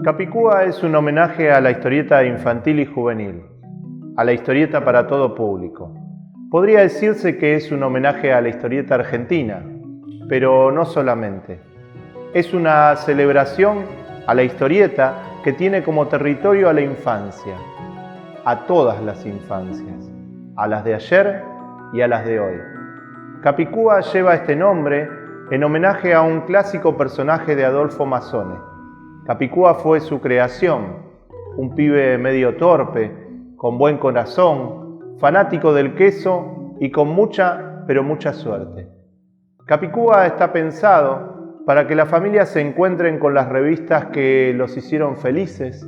Capicúa es un homenaje a la historieta infantil y juvenil, a la historieta para todo público. Podría decirse que es un homenaje a la historieta argentina, pero no solamente. Es una celebración a la historieta que tiene como territorio a la infancia, a todas las infancias, a las de ayer y a las de hoy. Capicúa lleva este nombre en homenaje a un clásico personaje de Adolfo Mazzone. Capicúa fue su creación, un pibe medio torpe, con buen corazón, fanático del queso y con mucha, pero mucha suerte. Capicúa está pensado para que las familias se encuentren con las revistas que los hicieron felices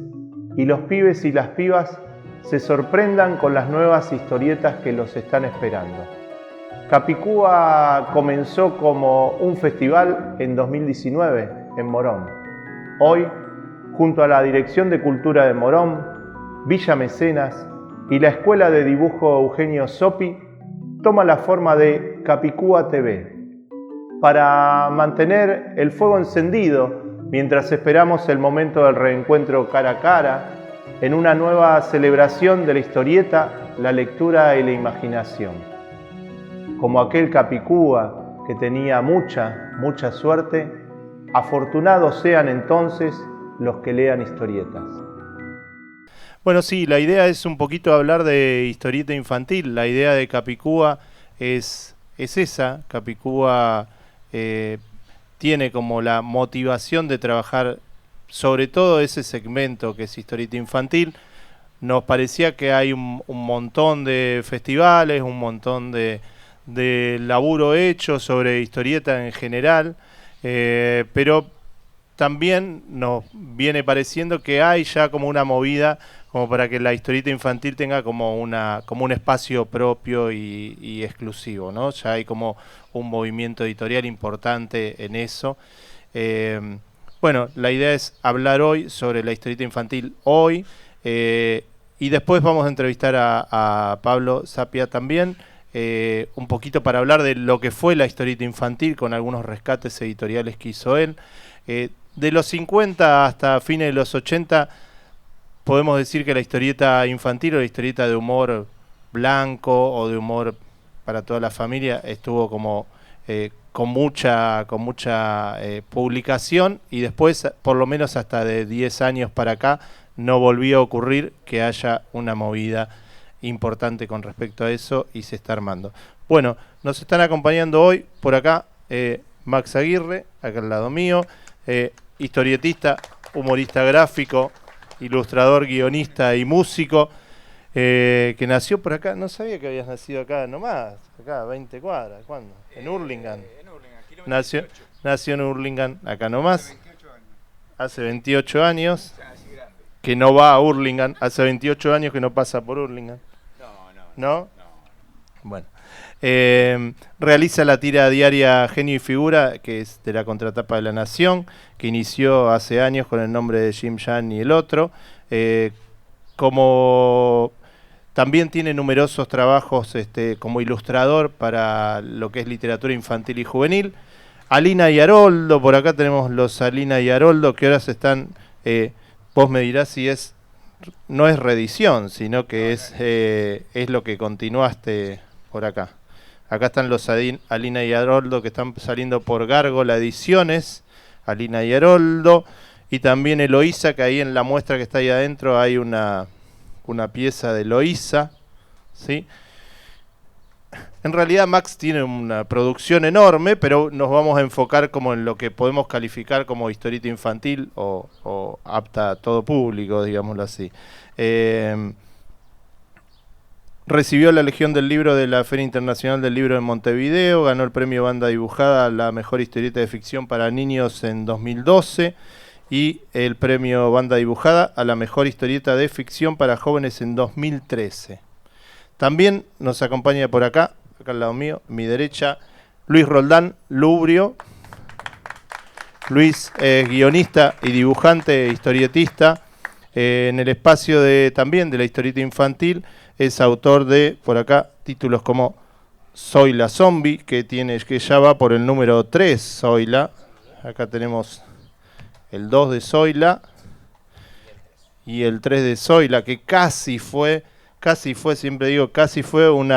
y los pibes y las pibas se sorprendan con las nuevas historietas que los están esperando. Capicúa comenzó como un festival en 2019 en Morón. Hoy, junto a la Dirección de Cultura de Morón, Villa Mecenas y la Escuela de Dibujo Eugenio Sopi, toma la forma de Capicúa TV, para mantener el fuego encendido mientras esperamos el momento del reencuentro cara a cara, en una nueva celebración de la historieta, la lectura y la imaginación. Como aquel Capicúa que tenía mucha suerte, afortunados sean entonces los que lean historietas. Bueno, sí, la idea es un poquito hablar de historieta infantil. La idea de Capicúa es esa. Capicúa tiene como la motivación de trabajar sobre todo ese segmento que es historieta infantil. Nos parecía que hay un montón de festivales, un montón de laburo hecho sobre historieta en general, pero también nos viene pareciendo que hay ya como una movida como para que la historieta infantil tenga como un espacio propio y exclusivo, ¿no? Ya hay como un movimiento editorial importante en eso. Bueno, la idea es hablar hoy sobre la historieta infantil hoy, y después vamos a entrevistar a Pablo Sapia también, un poquito para hablar de lo que fue la historieta infantil con algunos rescates editoriales que hizo él. De los 50 hasta fines de los 80 podemos decir que la historieta infantil o la historieta de humor blanco o de humor para toda la familia estuvo como con mucha publicación, y después por lo menos hasta de 10 años para acá no volvió a ocurrir que haya una movida importante con respecto a eso, y se está armando. Bueno, nos están acompañando hoy por acá Max Aguirre, acá al lado mío, historietista, humorista gráfico, ilustrador, guionista y músico, que nació por acá. No sabía que habías nacido acá nomás, acá a 20 cuadras. ¿Cuándo? En Hurlingham. En Hurlingham, Nació en Hurlingham, acá nomás. Hace 28 años. Que no va a Hurlingham, hace 28 años que no pasa por Hurlingham. ¿No? Bueno. Realiza la tira diaria Genio y Figura, que es de la contratapa de La Nación, que inició hace años con el nombre de Jim Jan y el otro. Como también tiene numerosos trabajos como ilustrador para lo que es literatura infantil y juvenil. Alina y Haroldo, por acá tenemos los Alina y Haroldo, que ahora se están... vos me dirás si no es reedición, sino que es lo que continuaste por acá. Acá están los Alina y Haroldo, que están saliendo por Gárgola Ediciones, Alina y Haroldo, y también Eloísa, que ahí en la muestra que está ahí adentro hay una pieza de Eloísa, ¿sí? En realidad Max tiene una producción enorme, pero nos vamos a enfocar como en lo que podemos calificar como historieta infantil o apta a todo público, digámoslo así. Recibió la Legión del Libro de la Feria Internacional del Libro de Montevideo, ganó el premio Banda Dibujada a la mejor historieta de ficción para niños en 2012 y el premio Banda Dibujada a la mejor historieta de ficción para jóvenes en 2013. También nos acompaña por acá al lado mío, mi derecha, Luis Roldán Lubrio. Luis es guionista y dibujante, historietista. En el espacio también de la historieta infantil es autor de, por acá, títulos como Zoila Zombie, que ya va por el número 3 Zoila. Acá tenemos el 2 de Zoila y el 3 de Zoila, que casi fue, siempre digo, casi fue un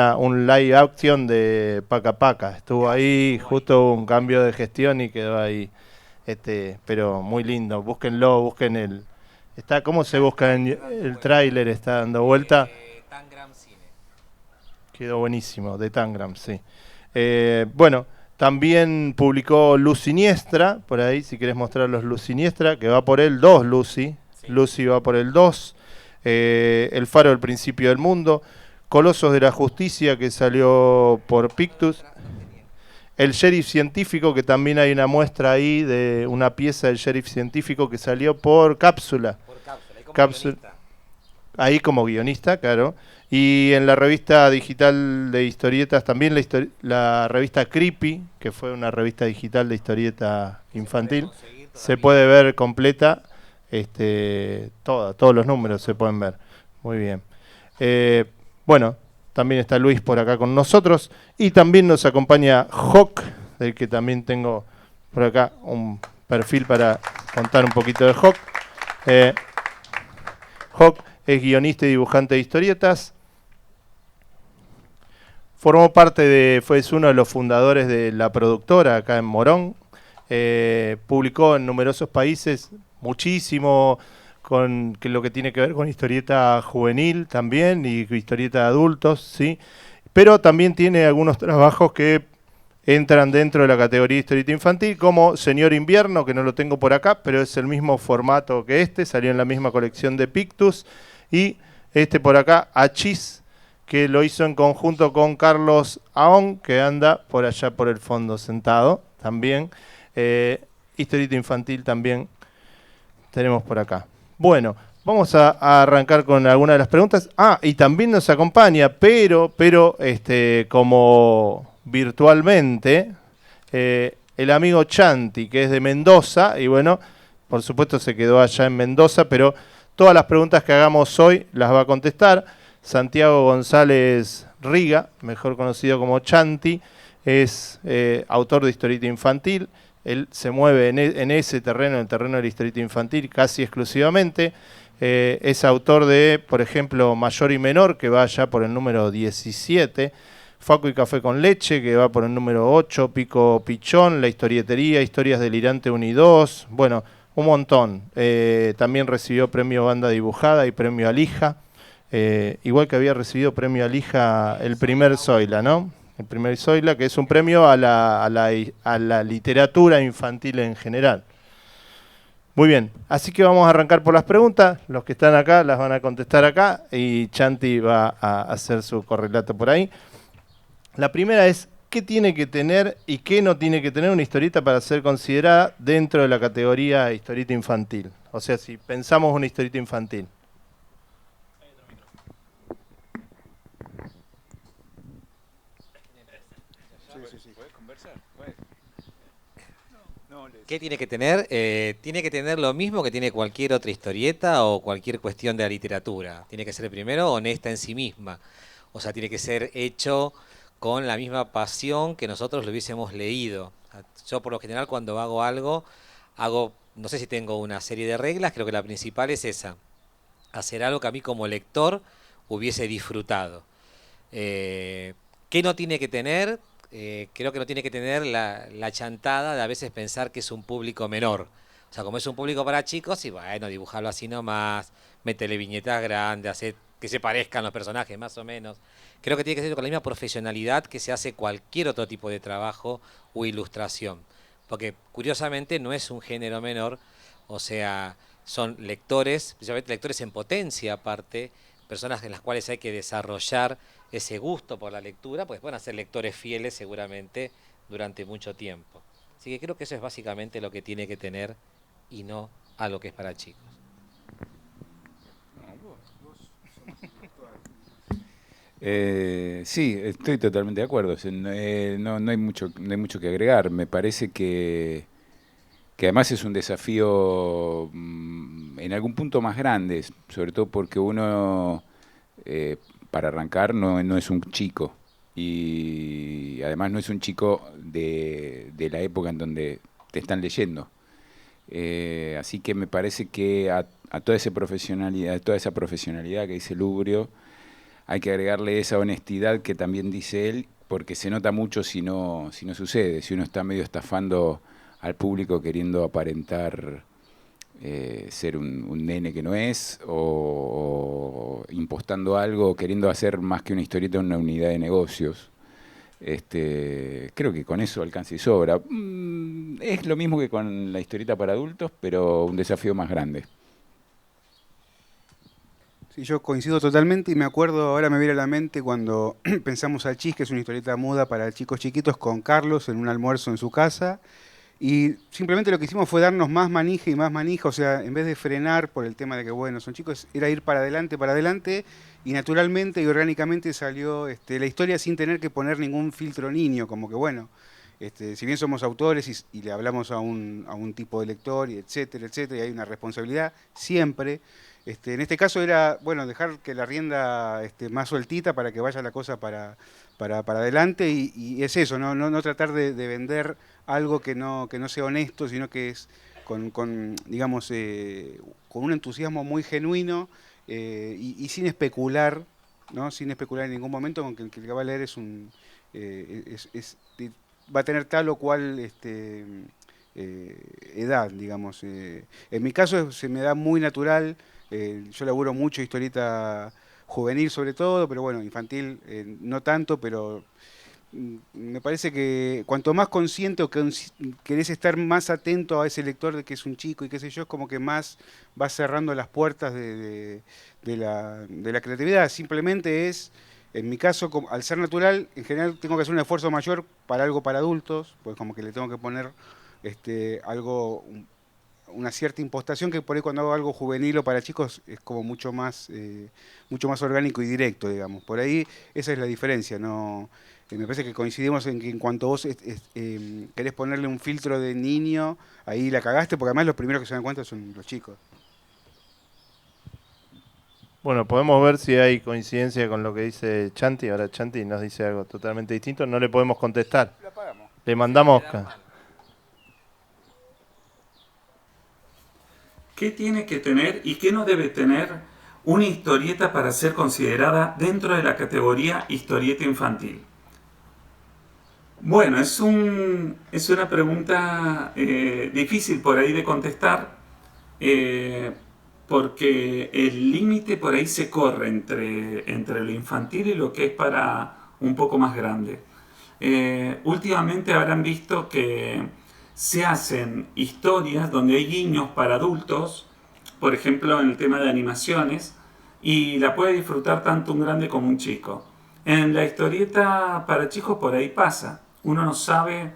live action de Paca Paca. Estuvo ahí, justo un cambio de gestión y quedó ahí. Pero muy lindo, búsquenlo, busquen ¿cómo se busca en el tráiler? Está dando vuelta. Tangram Cine. Quedó buenísimo, de Tangram, sí. Bueno, también publicó Luz Siniestra, por ahí, si querés mostrar los Luz Siniestra, que va por el 2, Lucy. Sí. Lucy va por el 2. El Faro del Principio del Mundo. Colosos de la Justicia, que salió por Pictus. El Sheriff Científico, que también hay una muestra ahí de una pieza del Sheriff Científico que salió por Cápsula. Por Cápsula, ahí como guionista, claro. Y en la revista digital de historietas, también la revista Creepy, que fue una revista digital de historieta infantil, se puede ver completa, todos los números se pueden ver. Muy bien. Bueno, también está Luis por acá con nosotros. Y también nos acompaña Hawk, del que también tengo por acá un perfil para contar un poquito de Hawk. Hawk es guionista y dibujante de historietas. Formó parte es uno de los fundadores de la productora acá en Morón. Publicó en numerosos países muchísimo con lo que tiene que ver con historieta juvenil también y historieta de adultos, ¿sí? Pero también tiene algunos trabajos que entran dentro de la categoría de historieta infantil, como Señor Invierno, que no lo tengo por acá, pero es el mismo formato que salió en la misma colección de Pictus, y por acá, Achis, que lo hizo en conjunto con Carlos Aón, que anda por allá por el fondo sentado, también. Historieta infantil también tenemos por acá. Bueno, vamos a arrancar con algunas de las preguntas. Y también nos acompaña, pero como virtualmente, el amigo Chanti, que es de Mendoza, y bueno, por supuesto se quedó allá en Mendoza, pero todas las preguntas que hagamos hoy las va a contestar. Santiago González Riga, mejor conocido como Chanti, es autor de historieta infantil. Él se mueve en ese terreno, en el terreno de la historieta infantil, casi exclusivamente. Es autor de, por ejemplo, Mayor y Menor, que va ya por el número 17. Facu y Café con Leche, que va por el número 8. Pico Pichón, La Historietería, Historias Delirante 1 y 2. Bueno, un montón. También recibió premio Banda Dibujada y premio Alija. Igual que había recibido premio Alija el primer Zoila, ¿no? El primer Zoila, que es un premio a la literatura infantil en general. Muy bien, así que vamos a arrancar por las preguntas. Los que están acá las van a contestar acá y Chanti va a hacer su correlato por ahí. La primera es, ¿qué tiene que tener y qué no tiene que tener una historieta para ser considerada dentro de la categoría historieta infantil? O sea, si pensamos una historieta infantil. ¿Qué tiene que tener? Tiene que tener lo mismo que tiene cualquier otra historieta o cualquier cuestión de la literatura. Tiene que ser primero honesta en sí misma. O sea, tiene que ser hecho con la misma pasión que nosotros lo hubiésemos leído. Yo por lo general cuando hago algo, no sé si tengo una serie de reglas, creo que la principal es esa. Hacer algo que a mí como lector hubiese disfrutado. ¿Qué no tiene que tener? Creo que no tiene que tener la chantada de a veces pensar que es un público menor. O sea, como es un público para chicos, y bueno, dibujarlo así nomás, métele viñetas grandes, hacer que se parezcan los personajes más o menos. Creo que tiene que ser con la misma profesionalidad que se hace cualquier otro tipo de trabajo o ilustración. Porque curiosamente no es un género menor, o sea, son lectores, principalmente lectores en potencia aparte, personas en las cuales hay que desarrollar ese gusto por la lectura, pues van a ser lectores fieles seguramente durante mucho tiempo. Así que creo que eso es básicamente lo que tiene que tener y no algo que es para chicos. Sí, estoy totalmente de acuerdo. No hay mucho que agregar. Me parece que además es un desafío en algún punto más grande, sobre todo porque uno, para arrancar, no es un chico. y además no es un chico de la época en donde te están leyendo. Así que me parece que a toda esa profesionalidad que dice Lubrio, hay que agregarle esa honestidad que también dice él, porque se nota mucho si no sucede, si uno está medio estafando al público queriendo aparentar ser un nene que no es, o impostando algo, o queriendo hacer más que una historieta una unidad de negocios. Creo que con eso alcanza y sobra. Es lo mismo que con la historieta para adultos, pero un desafío más grande. Sí, yo coincido totalmente y me acuerdo, ahora me viene a la mente cuando pensamos al Chis, que es una historieta muda para chicos chiquitos, con Carlos en un almuerzo en su casa. Y simplemente lo que hicimos fue darnos más manija y más manija, o sea, en vez de frenar por el tema de que, bueno, son chicos, era ir para adelante, y naturalmente y orgánicamente salió la historia sin tener que poner ningún filtro niño, como que, bueno, si bien somos autores y le hablamos a un tipo de lector, y etcétera, y hay una responsabilidad siempre. En este caso era, bueno, dejar que la rienda más sueltita para que vaya la cosa para adelante, y es eso, no tratar de vender algo que no sea honesto, sino que es digamos, con un entusiasmo muy genuino, y sin especular, ¿no? Sin especular en ningún momento con que el que va a leer va a tener tal o cual edad, digamos. En mi caso se me da muy natural, yo laburo mucho historieta juvenil sobre todo, pero bueno, infantil no tanto, pero me parece que cuanto más consciente o querés estar más atento a ese lector de que es un chico y qué sé yo, es como que más vas cerrando las puertas de la creatividad. Simplemente es, en mi caso, al ser natural, en general tengo que hacer un esfuerzo mayor para algo para adultos, pues como que le tengo que poner algo, una cierta impostación, que por ahí cuando hago algo juvenil o para chicos es como mucho más orgánico y directo, digamos. Por ahí esa es la diferencia, ¿no? Me parece que coincidimos en que en cuanto vos querés ponerle un filtro de niño, ahí la cagaste, porque además los primeros que se dan cuenta son los chicos. Bueno, podemos ver si hay coincidencia con lo que dice Chanti. Ahora Chanti nos dice algo totalmente distinto. No le podemos contestar. Lo apagamos. Le mandamos... ¿Qué tiene que tener y qué no debe tener una historieta para ser considerada dentro de la categoría historieta infantil? Bueno, es una pregunta difícil por ahí de contestar, porque el límite por ahí se corre entre lo infantil y lo que es para un poco más grande. Últimamente habrán visto que se hacen historias donde hay guiños para adultos, por ejemplo en el tema de animaciones, y la puede disfrutar tanto un grande como un chico. En la historieta para chicos por ahí pasa, uno no sabe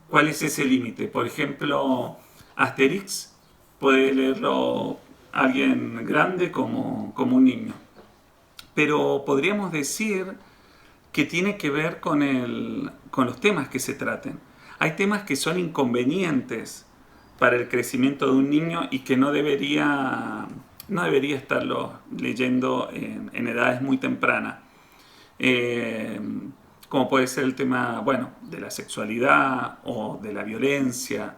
cuál es ese límite. Por ejemplo, Asterix puede leerlo alguien grande como un niño. Pero podríamos decir que tiene que ver con los temas que se traten. Hay temas que son inconvenientes para el crecimiento de un niño y que no debería estarlo leyendo en edades muy tempranas. Como puede ser el tema, bueno, de la sexualidad o de la violencia.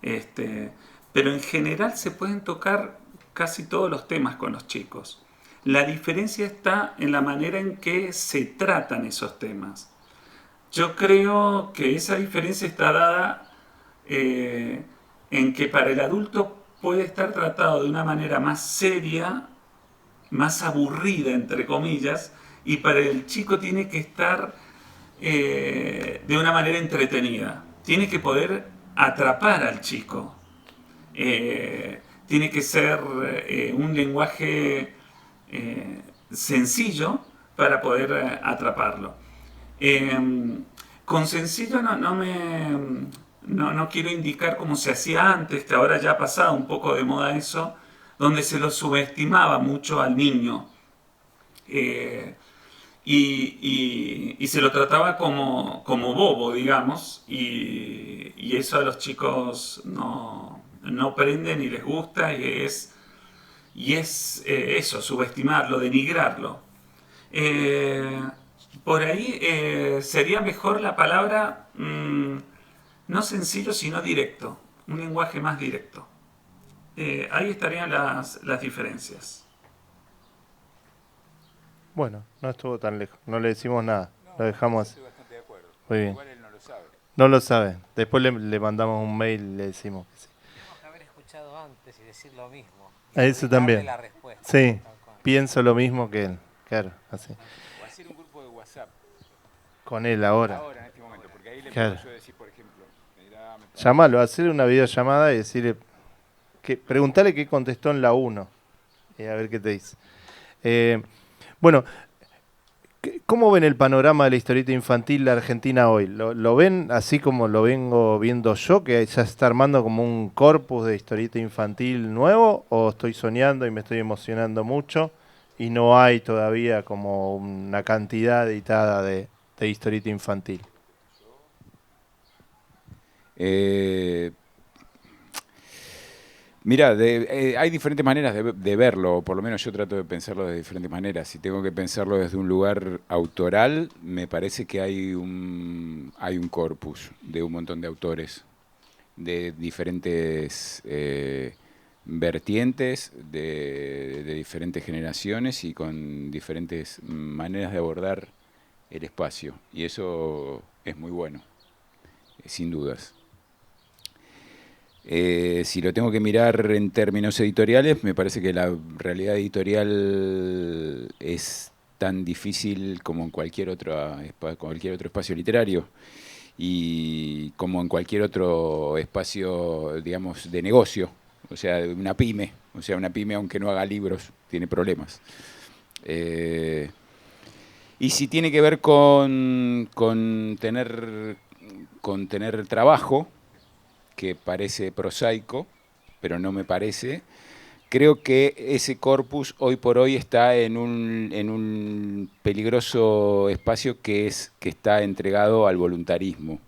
Pero en general se pueden tocar casi todos los temas con los chicos. La diferencia está en la manera en que se tratan esos temas. Yo creo que esa diferencia está dada en que para el adulto puede estar tratado de una manera más seria, más aburrida, entre comillas, y para el chico tiene que estar de una manera entretenida. Tiene que poder atrapar al chico. Tiene que ser un lenguaje sencillo para poder atraparlo. Con sencillo no quiero indicar como se hacía antes, que ahora ya ha pasado un poco de moda eso, donde se lo subestimaba mucho al niño y se lo trataba como bobo, digamos, y eso a los chicos no prende ni les gusta, y es eso, subestimarlo, denigrarlo. Por ahí sería mejor la palabra no sencillo, sino directo. Un lenguaje más directo. Ahí estarían las diferencias. Bueno, no estuvo tan lejos. No le decimos nada. Lo dejamos así. Estoy bastante de acuerdo. Muy bien. Igual él no lo sabe. No lo sabe. Después le mandamos un mail y le decimos que sí. Tenemos que haber escuchado antes y decir lo mismo. A eso también. La respuesta. Sí, Tal cual. pienso lo mismo que él. Claro, así. O hacer un grupo de WhatsApp Con él ahora. ahora, en este momento, porque ahí le Claro. puedo yo decir, por ejemplo, mirá, me parece- Llámalo, hacer una videollamada y decirle, preguntale qué contestó en la 1 y a ver qué te dice. Bueno, ¿cómo ven el panorama de la historieta infantil de Argentina hoy? ¿Lo ven así como lo vengo viendo yo, que ya se está armando como un corpus de historieta infantil nuevo? ¿O estoy soñando y me estoy emocionando mucho y no hay todavía como una cantidad editada de historieta infantil? Mira, hay diferentes maneras de verlo, o por lo menos yo trato de pensarlo de diferentes maneras. Si tengo que pensarlo desde un lugar autoral, me parece que hay un corpus de un montón de autores, de diferentes vertientes, de diferentes generaciones y con diferentes maneras de abordar el espacio. Y eso es muy bueno, sin dudas. Si lo tengo que mirar en términos editoriales, me parece que la realidad editorial es tan difícil como en cualquier otro espacio literario y como en cualquier otro espacio, digamos, de negocio, o sea, una pyme. O sea, una pyme, aunque no haga libros, tiene problemas. Y si tiene que ver con tener trabajo, que parece prosaico, pero no me parece. Creo que ese corpus hoy por hoy está en un peligroso espacio que está entregado al voluntarismo.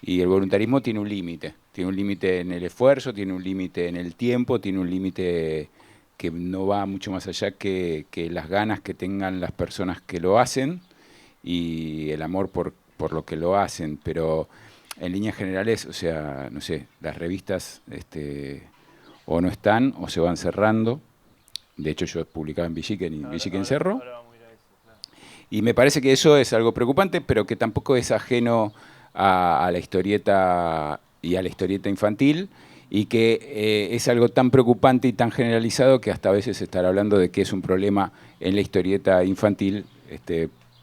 Y el voluntarismo tiene un límite. Tiene un límite en el esfuerzo, tiene un límite en el tiempo, tiene un límite que no va mucho más allá que las ganas que tengan las personas que lo hacen y el amor por lo que lo hacen. Pero en líneas generales, o sea, no sé, las revistas o no están o se van cerrando. De hecho, yo publicaba en Villiquen y Villiquen cerró. Y me parece que eso es algo preocupante, pero que tampoco es ajeno a la historieta y a la historieta infantil, y que es algo tan preocupante y tan generalizado que hasta a veces estar hablando de que es un problema en la historieta infantil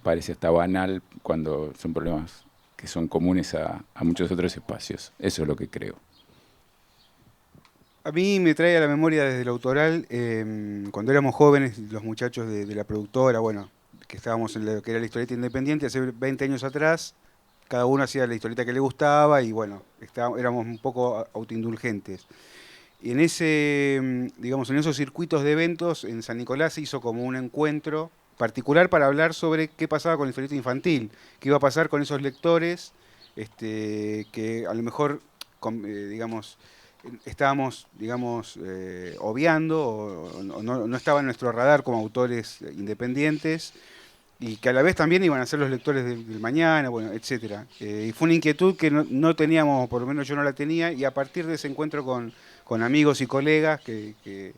parece hasta banal cuando son problemas que son comunes a muchos otros espacios. Eso es lo que creo. A mí me trae a la memoria desde el autoral, cuando éramos jóvenes, los muchachos de la productora, bueno, que estábamos en lo que era la historieta independiente, hace 20 años atrás, cada uno hacía la historieta que le gustaba y bueno, éramos un poco autoindulgentes. Y en digamos, en esos circuitos de eventos, en San Nicolás se hizo como un encuentro particular para hablar sobre qué pasaba con la historieta infantil, qué iba a pasar con esos lectores, que a lo mejor, digamos, estábamos, digamos, obviando o no estaba en nuestro radar como autores independientes y que a la vez también iban a ser los lectores del mañana, bueno, etcétera. Y fue una inquietud que no teníamos, por lo menos yo no la tenía, y a partir de ese encuentro con amigos y colegas que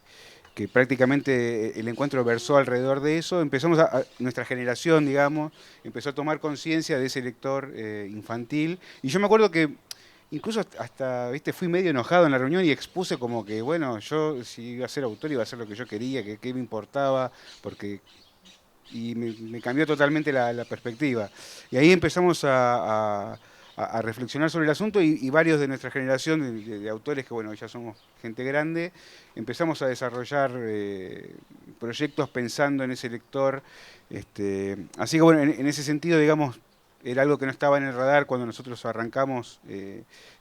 prácticamente el encuentro versó alrededor de eso, empezamos nuestra generación, digamos, empezó a tomar conciencia de ese lector infantil. Y yo me acuerdo que incluso hasta, viste, fui medio enojado en la reunión y expuse como que, bueno, yo si iba a ser autor iba a hacer lo que yo quería, que qué me importaba, porque... Y me cambió totalmente la perspectiva. Y ahí empezamos a reflexionar sobre el asunto y varios de nuestra generación de autores, que bueno, ya somos gente grande, empezamos a desarrollar proyectos pensando en ese lector. Así que bueno, en ese sentido, digamos, era algo que no estaba en el radar cuando nosotros arrancamos,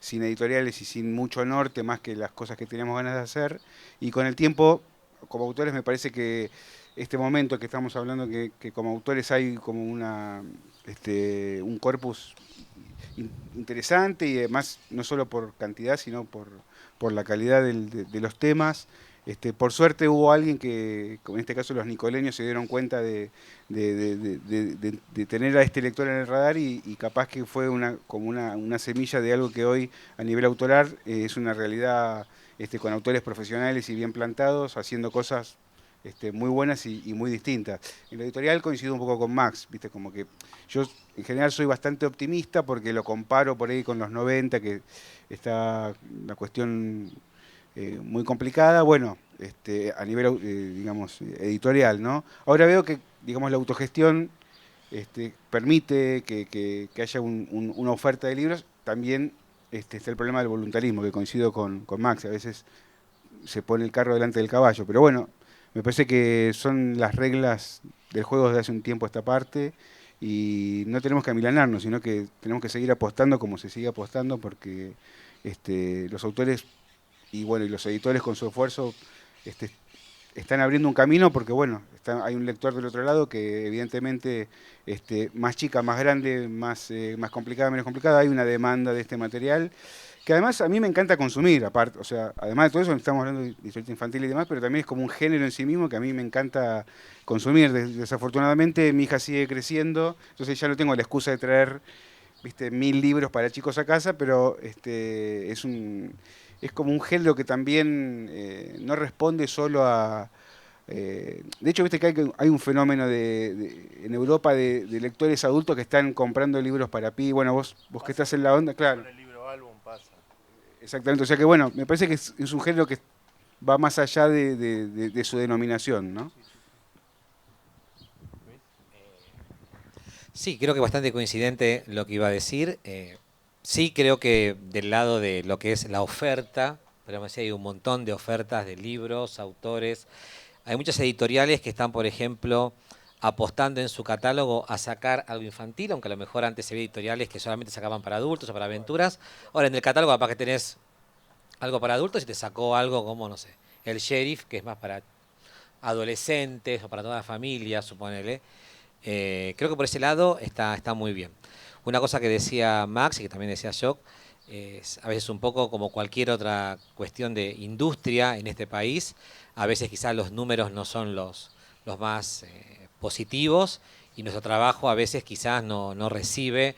sin editoriales y sin mucho norte, más que las cosas que teníamos ganas de hacer. Y con el tiempo, como autores, me parece que este momento que estamos hablando, que como autores hay como un corpus interesante y además no solo por cantidad, sino por la calidad de los temas, Por suerte hubo alguien que, en este caso los nicoleños, se dieron cuenta de tener a este lector en el radar y capaz que fue como una semilla de algo que hoy a nivel autoral es una realidad con autores profesionales y bien plantados, haciendo cosas muy buenas y muy distintas. En la editorial coincido un poco con Max, ¿viste? Como que yo en general soy bastante optimista porque lo comparo por ahí con los 90, que está la cuestión muy complicada, bueno, a nivel, digamos, editorial, ¿no? Ahora veo que, digamos, la autogestión permite que haya una oferta de libros. También está el problema del voluntarismo, que coincido con Max, a veces se pone el carro delante del caballo, pero bueno, me parece que son las reglas del juego desde hace un tiempo a esta parte y no tenemos que amilanarnos, sino que tenemos que seguir apostando como se sigue apostando porque los autores y bueno, y los editores con su esfuerzo están abriendo un camino porque bueno, hay un lector del otro lado que evidentemente más chica, más grande, más complicada, menos complicada, hay una demanda de este material que además a mí me encanta consumir, aparte, o sea, además de todo eso estamos hablando de historieta infantil y demás, pero también es como un género en sí mismo que a mí me encanta consumir. Desafortunadamente mi hija sigue creciendo, entonces ya no tengo la excusa de traer 1000 libros para chicos a casa, pero es como un género que también no responde solo a... de hecho, viste que hay un fenómeno en Europa de lectores adultos que están comprando libros para pi. Bueno, vos que estás en la onda, claro. Con el libro álbum pasa. Exactamente, o sea que bueno, me parece que es un género que va más allá de su denominación, ¿no? Sí, creo que bastante coincidente lo que iba a decir. Sí, creo que del lado de lo que es la oferta, podríamos decir, hay un montón de ofertas de libros, autores. Hay muchas editoriales que están, por ejemplo, apostando en su catálogo a sacar algo infantil, aunque a lo mejor antes se veía editoriales que solamente sacaban para adultos o para aventuras. Ahora en el catálogo capaz que tenés algo para adultos y te sacó algo como, no sé, El Sheriff, que es más para adolescentes o para toda la familia, suponele. Creo que por ese lado está muy bien. Una cosa que decía Max y que también decía Jock, es a veces un poco como cualquier otra cuestión de industria en este país, a veces quizás los números no son los más positivos y nuestro trabajo a veces quizás no recibe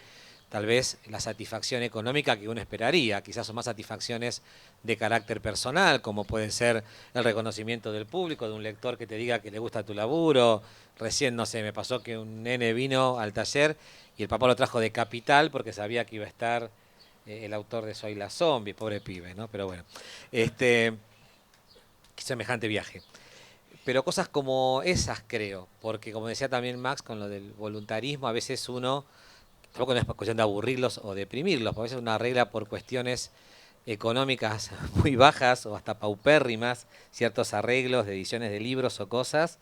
tal vez la satisfacción económica que uno esperaría, quizás son más satisfacciones de carácter personal, como puede ser el reconocimiento del público, de un lector que te diga que le gusta tu laburo. Recién, no sé, me pasó que un nene vino al taller y el papá lo trajo de Capital porque sabía que iba a estar el autor de Soy la Zombie, pobre pibe, ¿no? Pero bueno, semejante viaje. Pero cosas como esas creo, porque como decía también Max con lo del voluntarismo, a veces uno, tampoco no es cuestión de aburrirlos o deprimirlos, a veces uno arregla por cuestiones económicas muy bajas o hasta paupérrimas ciertos arreglos de ediciones de libros o cosas,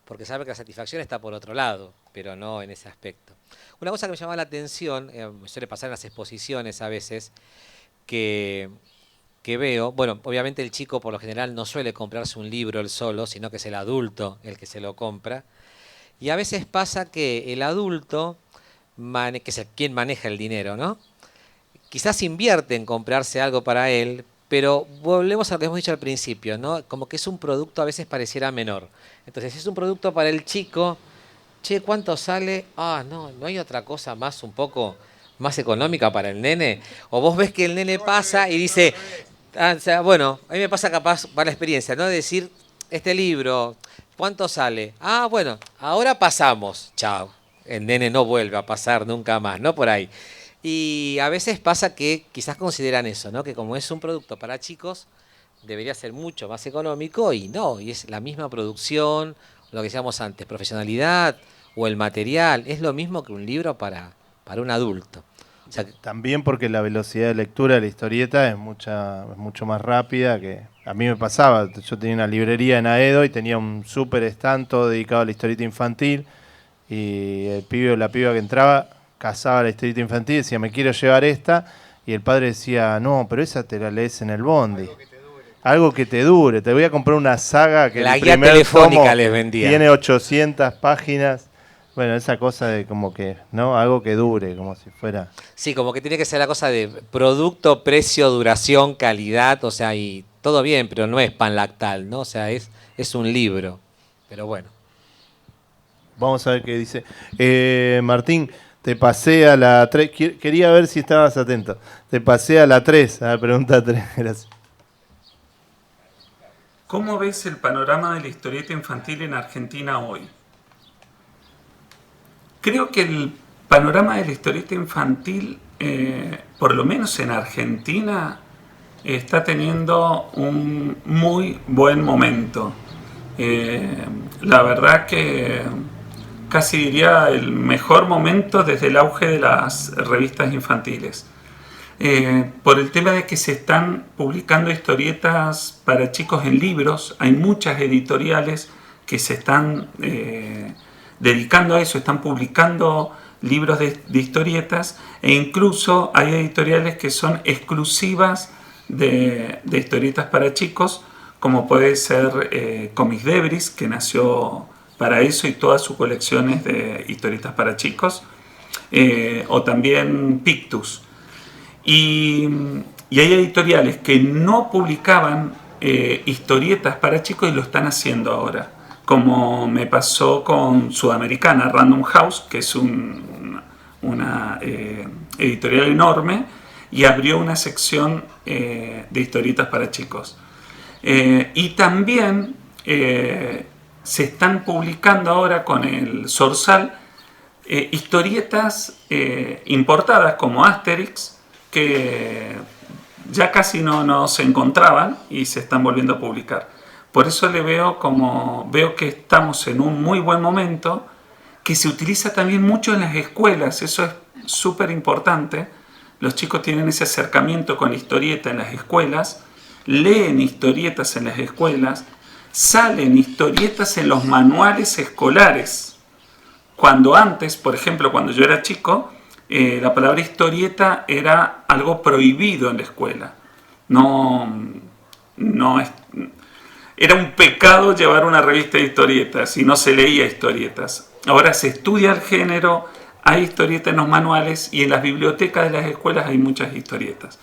porque sabe que la satisfacción está por otro lado, pero no en ese aspecto. Una cosa que me llama la atención, me suele pasar en las exposiciones a veces, que veo, bueno, obviamente el chico por lo general no suele comprarse un libro él solo, sino que es el adulto el que se lo compra, y a veces pasa que el adulto, que es quien maneja el dinero, ¿no? Quizás invierte en comprarse algo para él, pero volvemos a lo que hemos dicho al principio, ¿no? Como que es un producto a veces pareciera menor. Entonces, si es un producto para el chico, che, ¿cuánto sale? Ah, no hay otra cosa más un poco más económica para el nene. O vos ves que el nene pasa y dice, o sea, bueno, a mí me pasa capaz para la experiencia, ¿no? De decir, este libro, ¿cuánto sale? Ah, bueno, ahora pasamos. Chao. El nene no vuelve a pasar nunca más, ¿no? Por ahí. Y a veces pasa que quizás consideran eso, ¿no? Que como es un producto para chicos, debería ser mucho más económico y no, y es la misma producción, lo que decíamos antes, profesionalidad o el material, es lo mismo que un libro para un adulto. O sea, también porque la velocidad de lectura de la historieta es mucho más rápida que... A mí me pasaba, yo tenía una librería en Aedo y tenía un súper stand todo dedicado a la historieta infantil y el pibe o la piba que entraba cazaba la historieta infantil y decía, me quiero llevar esta, y el padre decía, no, pero esa te la lees en el bondi. Algo que te dure. Te voy a comprar una saga que la el guía primer telefónica tomo les vendía. Tiene 800 páginas. Bueno, esa cosa de como que, ¿no? Algo que dure, como si fuera... Sí, como que tiene que ser la cosa de producto, precio, duración, calidad, o sea, y todo bien, pero no es pan lactal, ¿no? O sea, es un libro. Pero bueno. Vamos a ver qué dice. Martín, te pasé a la 3. Quería ver si estabas atento. Te pasé a la 3, a la pregunta 3. Gracias. ¿Cómo ves el panorama de la historieta infantil en Argentina hoy? Creo que el panorama de la historieta infantil, por lo menos en Argentina, está teniendo un muy buen momento. La verdad que casi diría el mejor momento desde el auge de las revistas infantiles. Por el tema de que se están publicando historietas para chicos en libros, hay muchas editoriales que se están dedicando a eso, están publicando libros de historietas, e incluso hay editoriales que son exclusivas de historietas para chicos, como puede ser Comics Debris, que nació para eso, y todas sus colecciones de historietas para chicos, o también Pictus. Y hay editoriales que no publicaban historietas para chicos y lo están haciendo ahora, como me pasó con Sudamericana, Random House, que es una editorial enorme, y abrió una sección de historietas para chicos. Y también se están publicando ahora con el Zorzal historietas importadas como Asterix, que ya casi no se encontraban y se están volviendo a publicar. Por eso veo que estamos en un muy buen momento, que se utiliza también mucho en las escuelas. Eso es súper importante. Los chicos tienen ese acercamiento con la historieta en las escuelas, leen historietas en las escuelas, salen historietas en los manuales escolares. Cuando antes, por ejemplo, cuando yo era chico, la palabra historieta era algo prohibido en la escuela. Era un pecado llevar una revista de historietas y no se leía historietas. Ahora se estudia el género, hay historietas en los manuales y en las bibliotecas de las escuelas hay muchas historietas.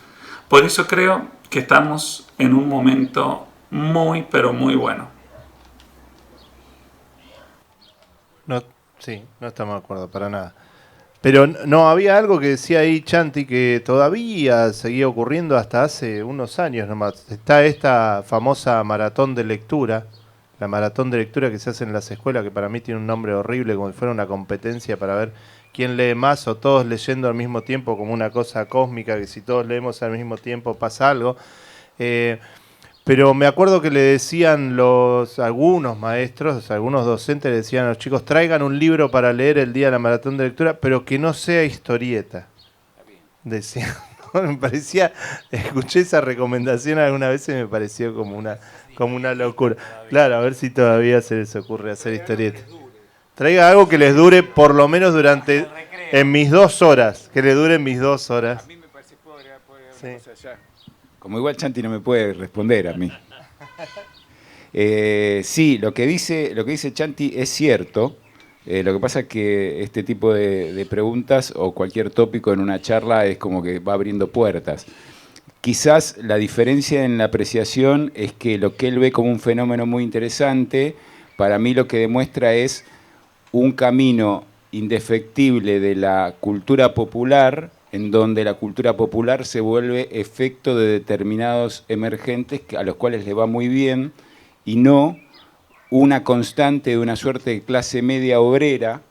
Por eso creo que estamos en un momento muy, pero muy bueno. No, sí, no estamos de acuerdo para nada. Pero no, había algo que decía ahí Chanti que todavía seguía ocurriendo hasta hace unos años nomás. Está esta famosa maratón de lectura, la maratón de lectura que se hace en las escuelas, que para mí tiene un nombre horrible, como si fuera una competencia para ver quién lee más o todos leyendo al mismo tiempo, como una cosa cósmica, que si todos leemos al mismo tiempo pasa algo. Pero me acuerdo que le decían algunos maestros, algunos docentes le decían a los chicos, traigan un libro para leer el día de la maratón de lectura, pero que no sea historieta. Decían, me parecía, escuché esa recomendación alguna vez y me pareció como una locura. Claro, a ver si todavía se les ocurre hacer historieta. Traiga algo que les dure por lo menos en mis 2 horas, que le duren mis 2 horas. A mí me parece poder sí. Allá. Como igual Chanti no me puede responder a mí. Sí, lo que dice Chanti es cierto. Lo que pasa es que este tipo de preguntas o cualquier tópico en una charla es como que va abriendo puertas. Quizás la diferencia en la apreciación es que lo que él ve como un fenómeno muy interesante, para mí lo que demuestra es un camino indefectible de la cultura popular, en donde la cultura popular se vuelve efecto de determinados emergentes a los cuales le va muy bien, y no una constante de una suerte de clase media obrera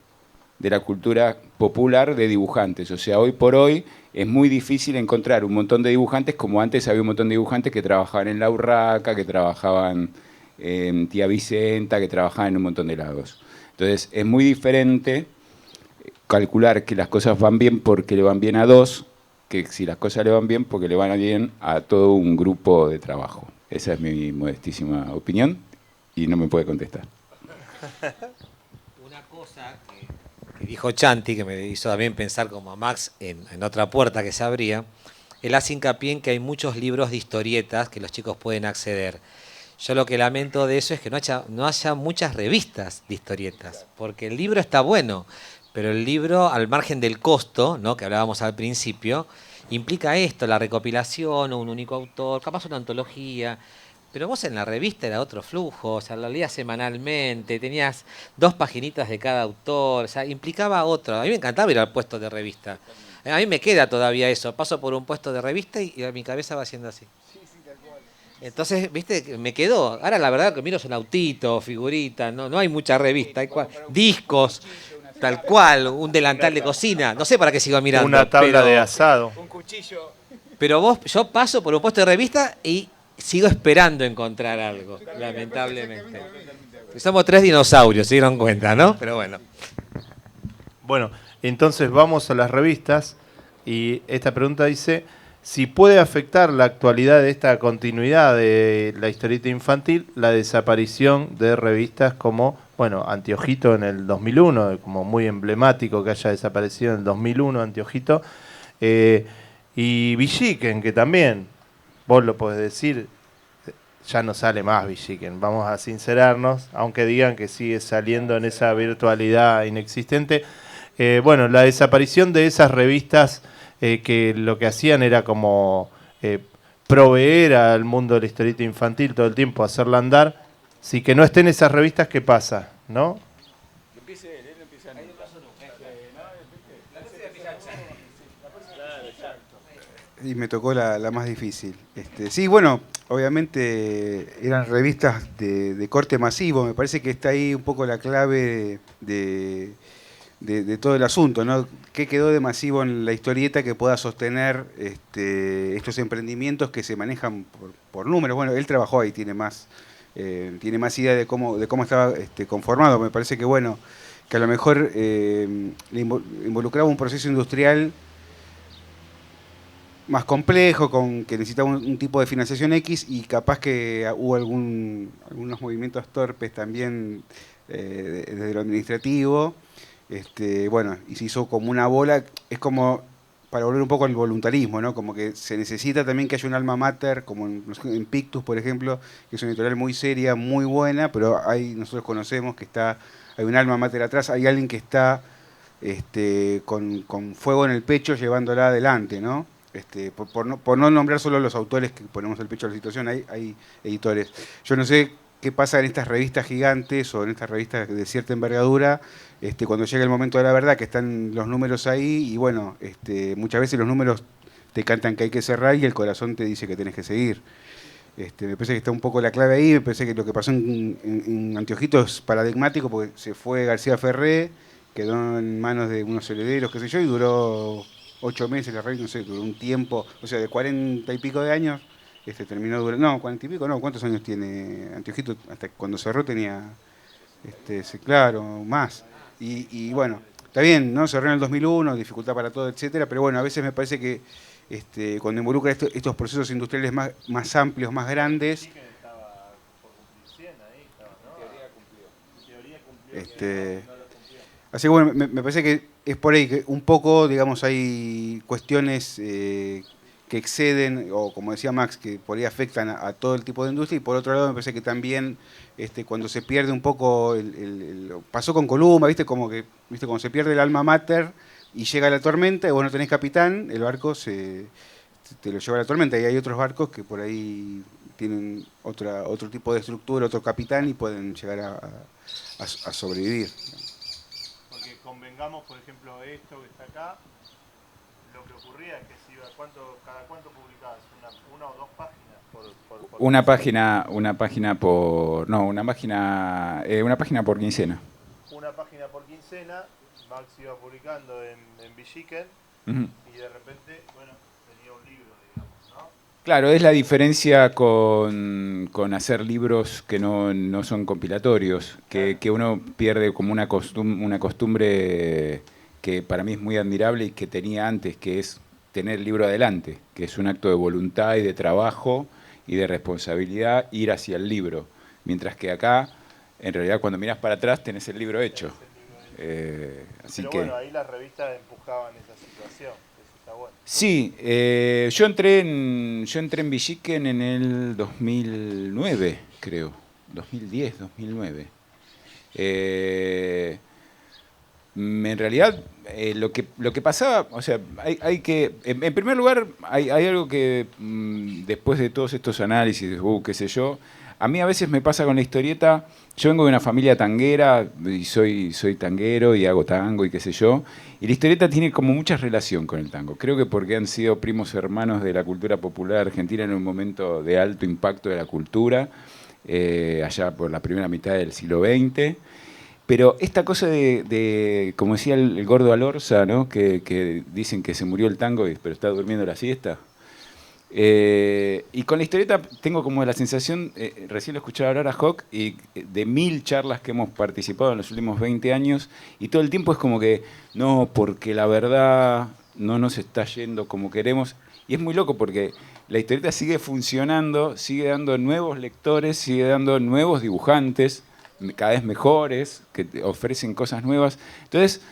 de la cultura popular de dibujantes. O sea, hoy por hoy es muy difícil encontrar un montón de dibujantes, como antes había un montón de dibujantes que trabajaban en La Urraca, que trabajaban en Tía Vicenta, que trabajaban en un montón de lados. Entonces, es muy diferente calcular que las cosas van bien porque le van bien a 2, que si las cosas le van bien porque le van bien a todo un grupo de trabajo. Esa es mi modestísima opinión y no me puede contestar. Una cosa que dijo Chanti, que me hizo también pensar como a Max en otra puerta que se abría, él hace hincapié en que hay muchos libros de historietas que los chicos pueden acceder. Yo lo que lamento de eso es que no haya muchas revistas de historietas, porque el libro está bueno, pero el libro, al margen del costo, ¿no?, que hablábamos al principio, implica esto, la recopilación o un único autor, capaz una antología. Pero vos en la revista era otro flujo, o sea, la leías semanalmente, tenías 2 paginitas de cada autor, o sea, implicaba otro. A mí me encantaba ir al puesto de revista. A mí me queda todavía eso, paso por un puesto de revista y mi cabeza va haciendo así. Entonces, viste, me quedó. Ahora la verdad que miro es un autito, figurita, no hay mucha revista, hay discos, tal cual, un delantal de cocina. No sé para qué sigo mirando. Una tabla de asado. Pero yo paso por un puesto de revista y sigo esperando encontrar algo, lamentablemente. Somos 3 dinosaurios, se dieron cuenta, ¿no? Pero bueno. Bueno, entonces vamos a las revistas y esta pregunta dice si puede afectar la actualidad de esta continuidad de la historieta infantil la desaparición de revistas como, bueno, Anteojito en el 2001, como muy emblemático que haya desaparecido en el 2001 Anteojito, y Villiquen, que también, vos lo podés decir, ya no sale más Villiquen, vamos a sincerarnos, aunque digan que sigue saliendo en esa virtualidad inexistente. Bueno, la desaparición de esas revistas que lo que hacían era como proveer al mundo de la historieta infantil todo el tiempo, hacerla andar. Si que no estén esas revistas, ¿qué pasa? ¿No? Y me tocó la más difícil. Sí, bueno, obviamente eran revistas de corte masivo. Me parece que está ahí un poco la clave de todo el asunto, ¿no? ¿Qué quedó de masivo en la historieta que pueda sostener estos emprendimientos que se manejan por números? Bueno, él trabajó ahí, tiene más idea de cómo estaba conformado. Me parece que, bueno, que a lo mejor involucraba un proceso industrial más complejo, que necesitaba un tipo de financiación X, y capaz que hubo algunos movimientos torpes también desde lo administrativo. Bueno, y se hizo como una bola. Es como, para volver un poco al voluntarismo, ¿no? Como que se necesita también que haya un alma mater, como en Pictus, por ejemplo, que es una editorial muy seria, muy buena, pero nosotros conocemos que hay un alma mater atrás, hay alguien que está con fuego en el pecho llevándola adelante, ¿no? Por no nombrar solo los autores que ponemos el pecho a la situación, hay editores. Yo no sé qué pasa en estas revistas gigantes o en estas revistas de cierta envergadura, cuando llega el momento de la verdad, que están los números ahí, y bueno, muchas veces los números te cantan que hay que cerrar y el corazón te dice que tenés que seguir. Me parece que está un poco la clave ahí. Me parece que lo que pasó en Anteojito es paradigmático, porque se fue García Ferré, quedó en manos de unos herederos, qué sé yo, y duró 8 meses la revista, no sé, duró un tiempo, o sea, de 40 y pico de años, terminó durando, no, 40 y pico, no, ¿cuántos años tiene Anteojito? Hasta cuando cerró tenía, claro, más. Y bueno, está bien, ¿no? Cerró en el 2001, dificultad para todo, etcétera, pero bueno, a veces me parece que cuando involucra estos procesos industriales más amplios, más grandes, así que bueno, me parece que es por ahí que un poco, digamos, hay cuestiones que exceden, o como decía Max, que por ahí afectan a todo el tipo de industria, y por otro lado me parece que también cuando se pierde un poco, pasó con Columba, ¿viste? Como que, ¿viste? Cuando se pierde el alma mater y llega la tormenta y vos no tenés capitán, el barco te lo lleva a la tormenta, y hay otros barcos que por ahí tienen otro tipo de estructura, otro capitán, y pueden llegar a sobrevivir. Porque convengamos, por ejemplo, esto que está acá, lo que ocurría es que si iba, cada cuánto publicabas, una o 2 páginas por una página por quincena. Una página por quincena, Max iba publicando en Villiquen, y de repente, bueno, tenía un libro, digamos, ¿no? Claro, es la diferencia con hacer libros que no son compilatorios, que uno pierde como una costumbre que para mí es muy admirable y que tenía antes, que es tener el libro adelante, que es un acto de voluntad y de trabajo y de responsabilidad ir hacia el libro. Mientras que acá, en realidad, cuando miras para atrás, tenés el libro hecho. Así pero que, bueno, ahí las revistas empujaban esa situación. Sí, yo entré en Villiquen en el 2009, creo. 2010, 2009. En realidad, lo que pasaba, o sea, hay que, en primer lugar, hay algo que después de todos estos análisis, qué sé yo, a mí a veces me pasa con la historieta. Yo vengo de una familia tanguera y soy tanguero y hago tango y qué sé yo. Y la historieta tiene como mucha relación con el tango. Creo que porque han sido primos hermanos de la cultura popular argentina en un momento de alto impacto de la cultura, allá por la primera mitad del siglo XX. Pero esta cosa como decía el gordo Alorza, ¿no? Que dicen que se murió el tango, pero está durmiendo la siesta. Y con la historieta tengo como la sensación, recién lo escuchaba hablar a Hawk, y de 1000 charlas que hemos participado en los últimos 20 años, y todo el tiempo es como que, no, porque la verdad no nos está yendo como queremos. Y es muy loco porque la historieta sigue funcionando, sigue dando nuevos lectores, sigue dando nuevos dibujantes, cada vez mejores, que te ofrecen cosas nuevas. Entonces,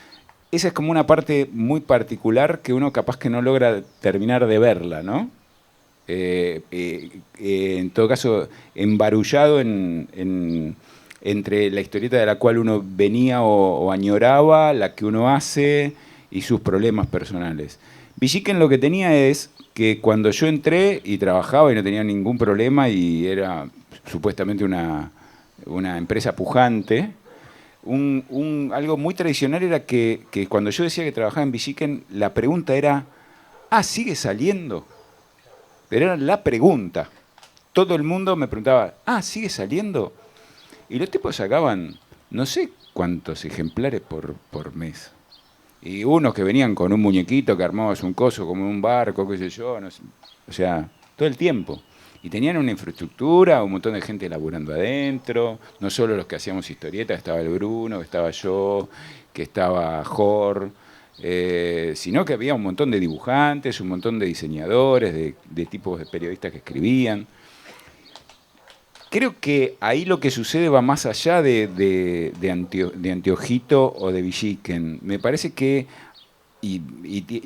esa es como una parte muy particular que uno capaz que no logra terminar de verla, ¿no? En todo caso, embarullado entre la historieta de la cual uno venía o añoraba, la que uno hace y sus problemas personales. Villiquen lo que tenía es que cuando yo entré y trabajaba y no tenía ningún problema y era supuestamente una empresa pujante, algo muy tradicional era que cuando yo decía que trabajaba en Villiquen, la pregunta era, ¿sigue saliendo? Pero era la pregunta. Todo el mundo me preguntaba, ¿sigue saliendo? Y los tipos sacaban no sé cuántos ejemplares por mes. Y unos que venían con un muñequito que armabas un coso como un barco, qué sé yo, no sé, o sea, todo el tiempo. Y tenían una infraestructura, un montón de gente laburando adentro, no solo los que hacíamos historietas, estaba el Bruno, que estaba yo, que estaba Jor, sino que había un montón de dibujantes, un montón de diseñadores, de tipos de periodistas que escribían. Creo que ahí lo que sucede va más allá de Anteojito o de Villiquen. Me parece que, y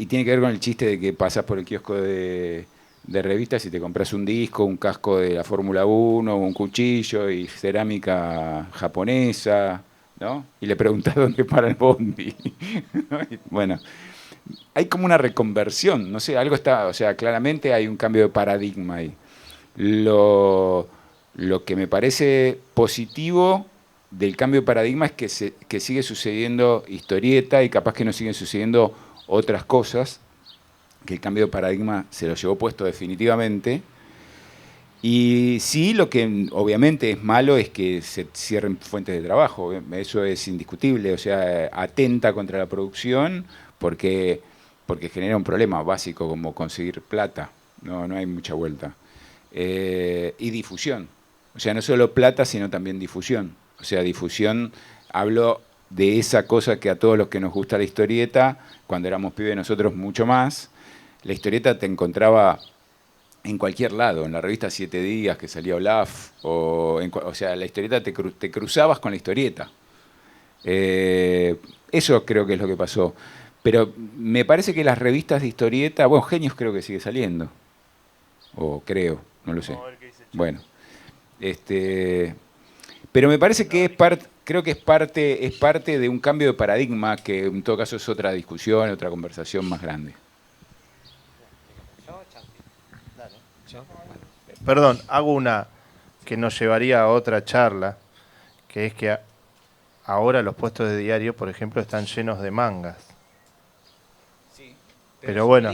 tiene que ver con el chiste de que pasas por el kiosco de revistas y te compras un disco, un casco de la Fórmula 1, un cuchillo y cerámica japonesa, ¿no? Y le preguntás dónde para el bondi. ¿No? Bueno, hay como una reconversión, no sé, algo está, o sea, claramente hay un cambio de paradigma ahí. Lo que me parece positivo del cambio de paradigma es que sigue sucediendo historieta y capaz que no siguen sucediendo otras cosas, que el cambio de paradigma se lo llevó puesto definitivamente. Y sí, lo que obviamente es malo es que se cierren fuentes de trabajo, eso es indiscutible, o sea, atenta contra la producción porque genera un problema básico como conseguir plata, no hay mucha vuelta. Y difusión, o sea, no solo plata, sino también difusión. O sea, difusión, hablo de esa cosa que a todos los que nos gusta la historieta, cuando éramos pibes nosotros mucho más, la historieta te encontraba en cualquier lado, en la revista 7 Días que salía Olaf, o sea, la historieta te cruzabas con la historieta. Eso creo que es lo que pasó. Pero me parece que las revistas de historieta, bueno, Genios creo que sigue saliendo, o creo, no lo sé. Bueno, pero me parece que creo que es parte de un cambio de paradigma que en todo caso es otra discusión, otra conversación más grande. Perdón, hago una que nos llevaría a otra charla, que es que ahora los puestos de diario, por ejemplo, están llenos de mangas. Sí, pero bueno,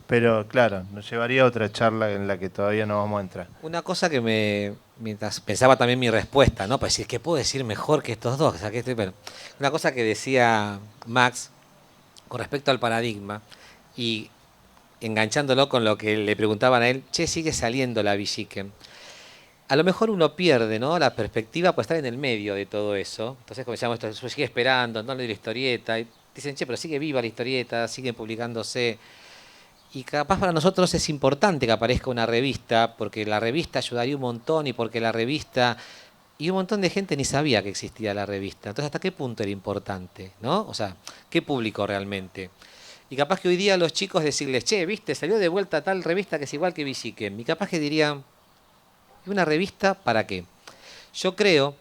pero claro, nos llevaría a otra charla en la que todavía no vamos a entrar. Una cosa que mientras pensaba también mi respuesta, ¿no? Pues decir, ¿qué puedo decir mejor que estos dos? O sea, bueno, una cosa que decía Max con respecto al paradigma y enganchándolo con lo que le preguntaban a él, sigue saliendo la Villiquen. A lo mejor uno pierde, ¿no?, la perspectiva por estar en el medio de todo eso. Entonces, como decíamos, esto sigue esperando, no le doy la historieta. Y dicen, pero sigue viva la historieta, siguen publicándose. Y capaz para nosotros es importante que aparezca una revista, porque la revista ayudaría un montón y porque la revista... Y un montón de gente ni sabía que existía la revista. Entonces, ¿hasta qué punto era importante, ¿no? O sea, ¿qué público realmente? Y capaz que hoy día los chicos decirles, che, viste, salió de vuelta tal revista que es igual que Villiquen. Y capaz que dirían, ¿y una revista para qué? Yo creo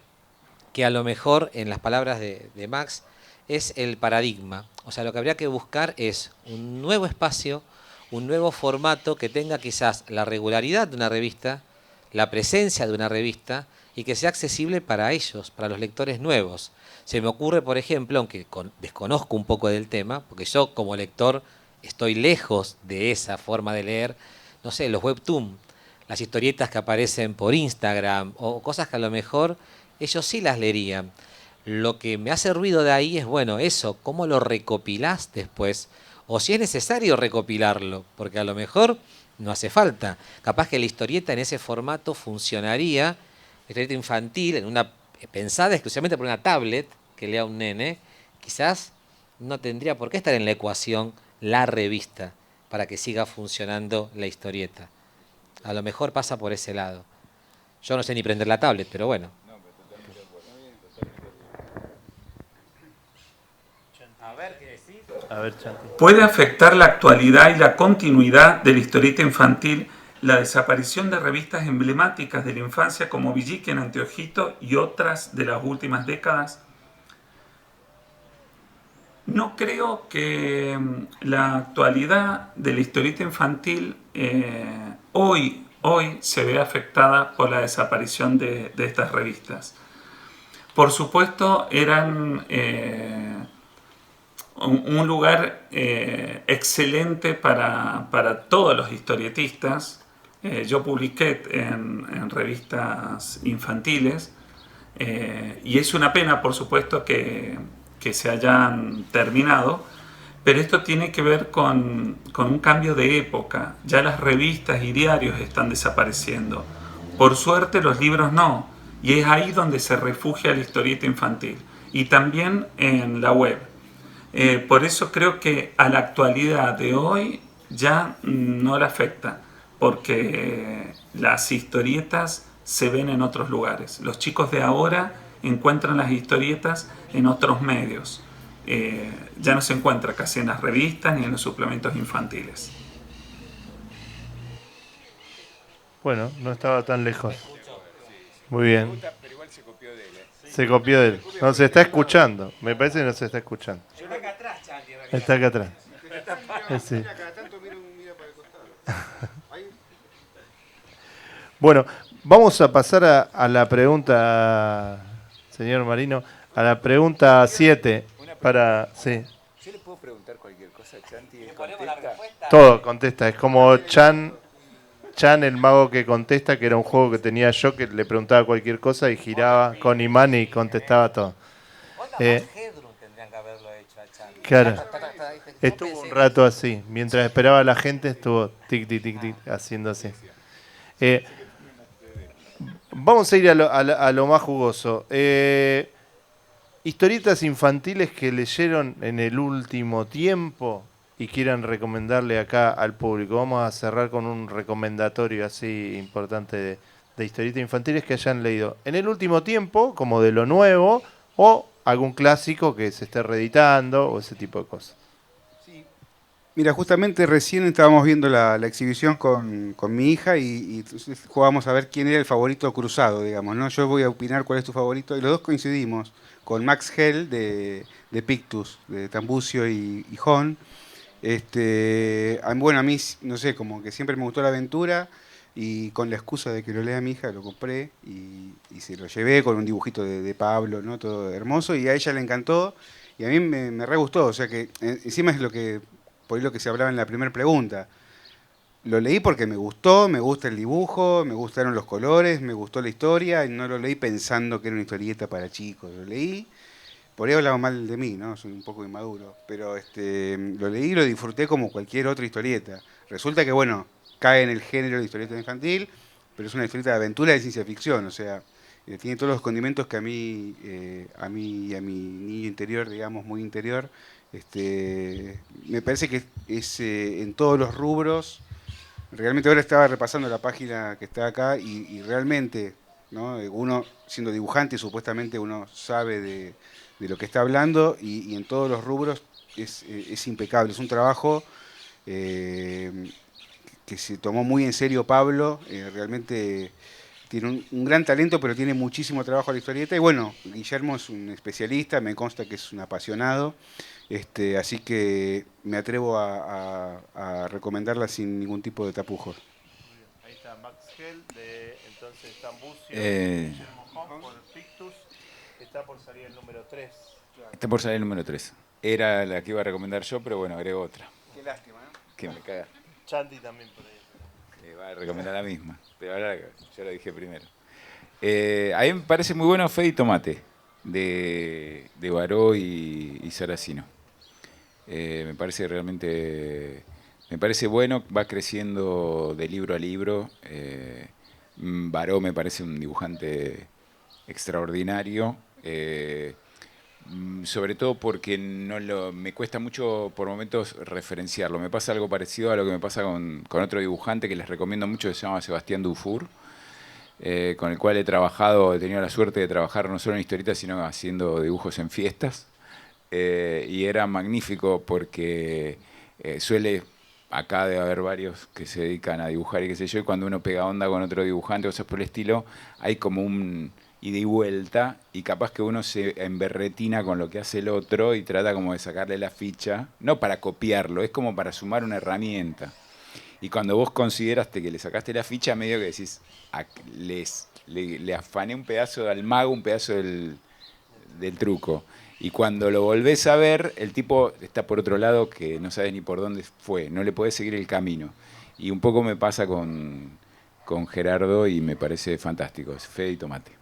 que a lo mejor, en las palabras de Max, es el paradigma. O sea, lo que habría que buscar es un nuevo espacio, un nuevo formato que tenga quizás la regularidad de una revista, la presencia de una revista y que sea accesible para ellos, para los lectores nuevos. Se me ocurre, por ejemplo, aunque desconozco un poco del tema, porque yo como lector estoy lejos de esa forma de leer, no sé, los webtoon, las historietas que aparecen por Instagram o cosas que a lo mejor ellos sí las leerían. Lo que me hace ruido de ahí es, bueno, eso, cómo lo recopilás después, o si es necesario recopilarlo, porque a lo mejor no hace falta. Capaz que la historieta en ese formato funcionaría, la historieta infantil, pensada exclusivamente por una tablet que lea un nene, quizás no tendría por qué estar en la ecuación la revista para que siga funcionando la historieta. A lo mejor pasa por ese lado. Yo no sé ni prender la tablet, pero bueno. A ver, ¿qué decís? A ver, Chanti. ¿Puede afectar la actualidad y la continuidad de la historieta infantil la desaparición de revistas emblemáticas de la infancia como Villiquen, Anteojito y otras de las últimas décadas? No creo que la actualidad de la historieta infantil hoy se vea afectada por la desaparición de estas revistas. Por supuesto, eran un lugar excelente para todos los historietistas. Yo publiqué en revistas infantiles y es una pena, por supuesto, que se hayan terminado, pero esto tiene que ver con un cambio de época. Ya las revistas y diarios están desapareciendo. Por suerte los libros no, y es ahí donde se refugia la historieta infantil, y también en la web. Por eso creo que a la actualidad de hoy ya no le afecta, porque las historietas se ven en otros lugares. Los chicos de ahora encuentran las historietas en otros medios. Ya no se encuentra casi en las revistas ni en los suplementos infantiles. Bueno, no estaba tan lejos. Muy bien. Se copió de él. No, se está escuchando. Me parece que no se está escuchando. Está acá atrás, Chanti. Está acá atrás. Sí. Bueno, vamos a pasar a la pregunta, señor Marino, a la pregunta 7. Sí. ¿Yo le puedo preguntar cualquier cosa a Chanti? Le ponemos la respuesta. Todo contesta. Es como Chan, el mago que contesta, que era un juego que tenía yo, que le preguntaba cualquier cosa y giraba con imán y contestaba todo. Headroom tendrían que haberlo hecho a Chanti. Claro. Estuvo un rato así. Mientras esperaba a la gente, estuvo tic, tic, tic, tic, haciendo así. Vamos a ir a lo más jugoso. Historietas infantiles que leyeron en el último tiempo y quieran recomendarle acá al público. Vamos a cerrar con un recomendatorio así importante de historietas infantiles que hayan leído en el último tiempo, como de lo nuevo, o algún clásico que se esté reeditando, o ese tipo de cosas. Mira, justamente recién estábamos viendo la exhibición con mi hija y jugábamos a ver quién era el favorito cruzado, digamos, ¿no? Yo voy a opinar cuál es tu favorito y los dos coincidimos con Max Hell de Pictus, de Tambucio y Hon. Bueno, a mí, no sé, como que siempre me gustó la aventura y con la excusa de que lo lea mi hija lo compré y se lo llevé con un dibujito de Pablo, ¿no? Todo hermoso, y a ella le encantó y a mí me re gustó, o sea que encima es por ahí lo que se hablaba en la primera pregunta. Lo leí porque me gustó, me gusta el dibujo, me gustaron los colores, me gustó la historia, y no lo leí pensando que era una historieta para chicos. Lo leí, por ahí hablaba mal de mí, ¿no? Soy un poco inmaduro, pero lo leí y lo disfruté como cualquier otra historieta. Resulta que, bueno, cae en el género de historieta infantil, pero es una historieta de aventura de ciencia ficción, o sea, tiene todos los condimentos que a mí y a mi niño interior, digamos, muy interior, me parece que es en todos los rubros. Realmente ahora estaba repasando la página que está acá y realmente, ¿no? Uno siendo dibujante supuestamente uno sabe de lo que está hablando y en todos los rubros es impecable. Es un trabajo que se tomó muy en serio Pablo. Realmente tiene un gran talento, pero tiene muchísimo trabajo a la historieta. Y bueno, Guillermo es un especialista, me consta que es un apasionado. Así que me atrevo a recomendarla sin ningún tipo de tapujos. Ahí está Max Hell, de entonces Tambucio, Eh, Guillermo Hong por Pictus. Está por salir el número 3. Está por salir el número 3. Era la que iba a recomendar yo, pero bueno, agrego otra. Qué lástima, ¿no? Que me caga. Chanti también por ahí. Que va a recomendar la misma. Pero ahora yo la dije primero. A mí me parece muy bueno Fede y Tomate, de Baró y Saracino. Me parece realmente... Me parece bueno, va creciendo de libro a libro. Baró me parece un dibujante extraordinario. Sobre todo porque me cuesta mucho por momentos referenciarlo. Me pasa algo parecido a lo que me pasa con otro dibujante que les recomiendo mucho, que se llama Sebastián Dufour, con el cual he tenido la suerte de trabajar no solo en historietas, sino haciendo dibujos en fiestas. Y era magnífico porque suele... Acá debe haber varios que se dedican a dibujar y qué sé yo, y cuando uno pega onda con otro dibujante o cosas por el estilo, hay como un ida y vuelta, y capaz que uno se emberretina con lo que hace el otro y trata como de sacarle la ficha, no para copiarlo, es como para sumar una herramienta. Y cuando vos consideraste que le sacaste la ficha, medio que decís, le afané un pedazo al mago, un pedazo del truco. Y cuando lo volvés a ver, el tipo está por otro lado que no sabes ni por dónde fue, no le podés seguir el camino. Y un poco me pasa con Gerardo y me parece fantástico, es Fede y Tomate.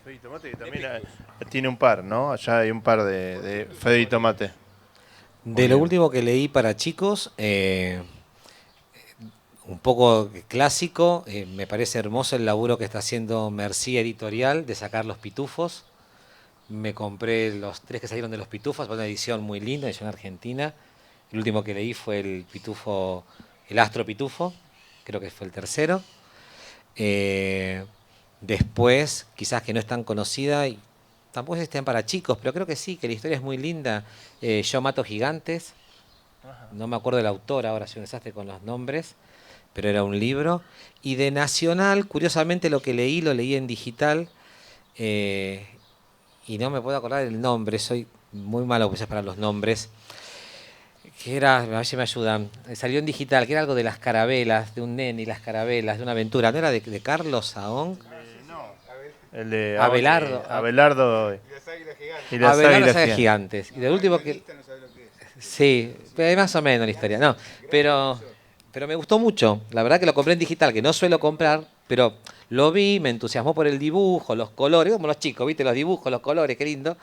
Fede y Tomate que también tiene un par, ¿no? Allá hay un par de Fede y Tomate. De lo último que leí para chicos, un poco clásico, me parece hermoso el laburo que está haciendo Mercí Editorial de sacar Los Pitufos. Me compré los 3 que salieron de Los Pitufos, una edición muy linda, edición argentina. El último que leí fue el Astro Pitufo, creo que fue el tercero. Después, quizás que no es tan conocida, y tampoco estén para chicos, pero creo que sí, que la historia es muy linda. Yo mato gigantes, no me acuerdo del autor ahora, soy un desastre con los nombres, pero era un libro. Y de Nacional, curiosamente lo leí en digital, y no me puedo acordar el nombre, soy muy malo para los nombres, que era, a ver si me ayudan, salió en digital, que era algo de las carabelas, de un nene y las carabelas, de una aventura, ¿no era de Carlos Saón? El de Abelardo. Abelardo Y las águilas gigantes. y las Abelardo águilas sabe gigantes. gigantes. Y del último que... No sabe lo que es. Sí, pero más o menos la historia, no, pero me gustó mucho, la verdad que lo compré en digital, que no suelo comprar, pero lo vi, me entusiasmó por el dibujo, los colores, como los chicos, viste, los dibujos, los colores, qué lindo,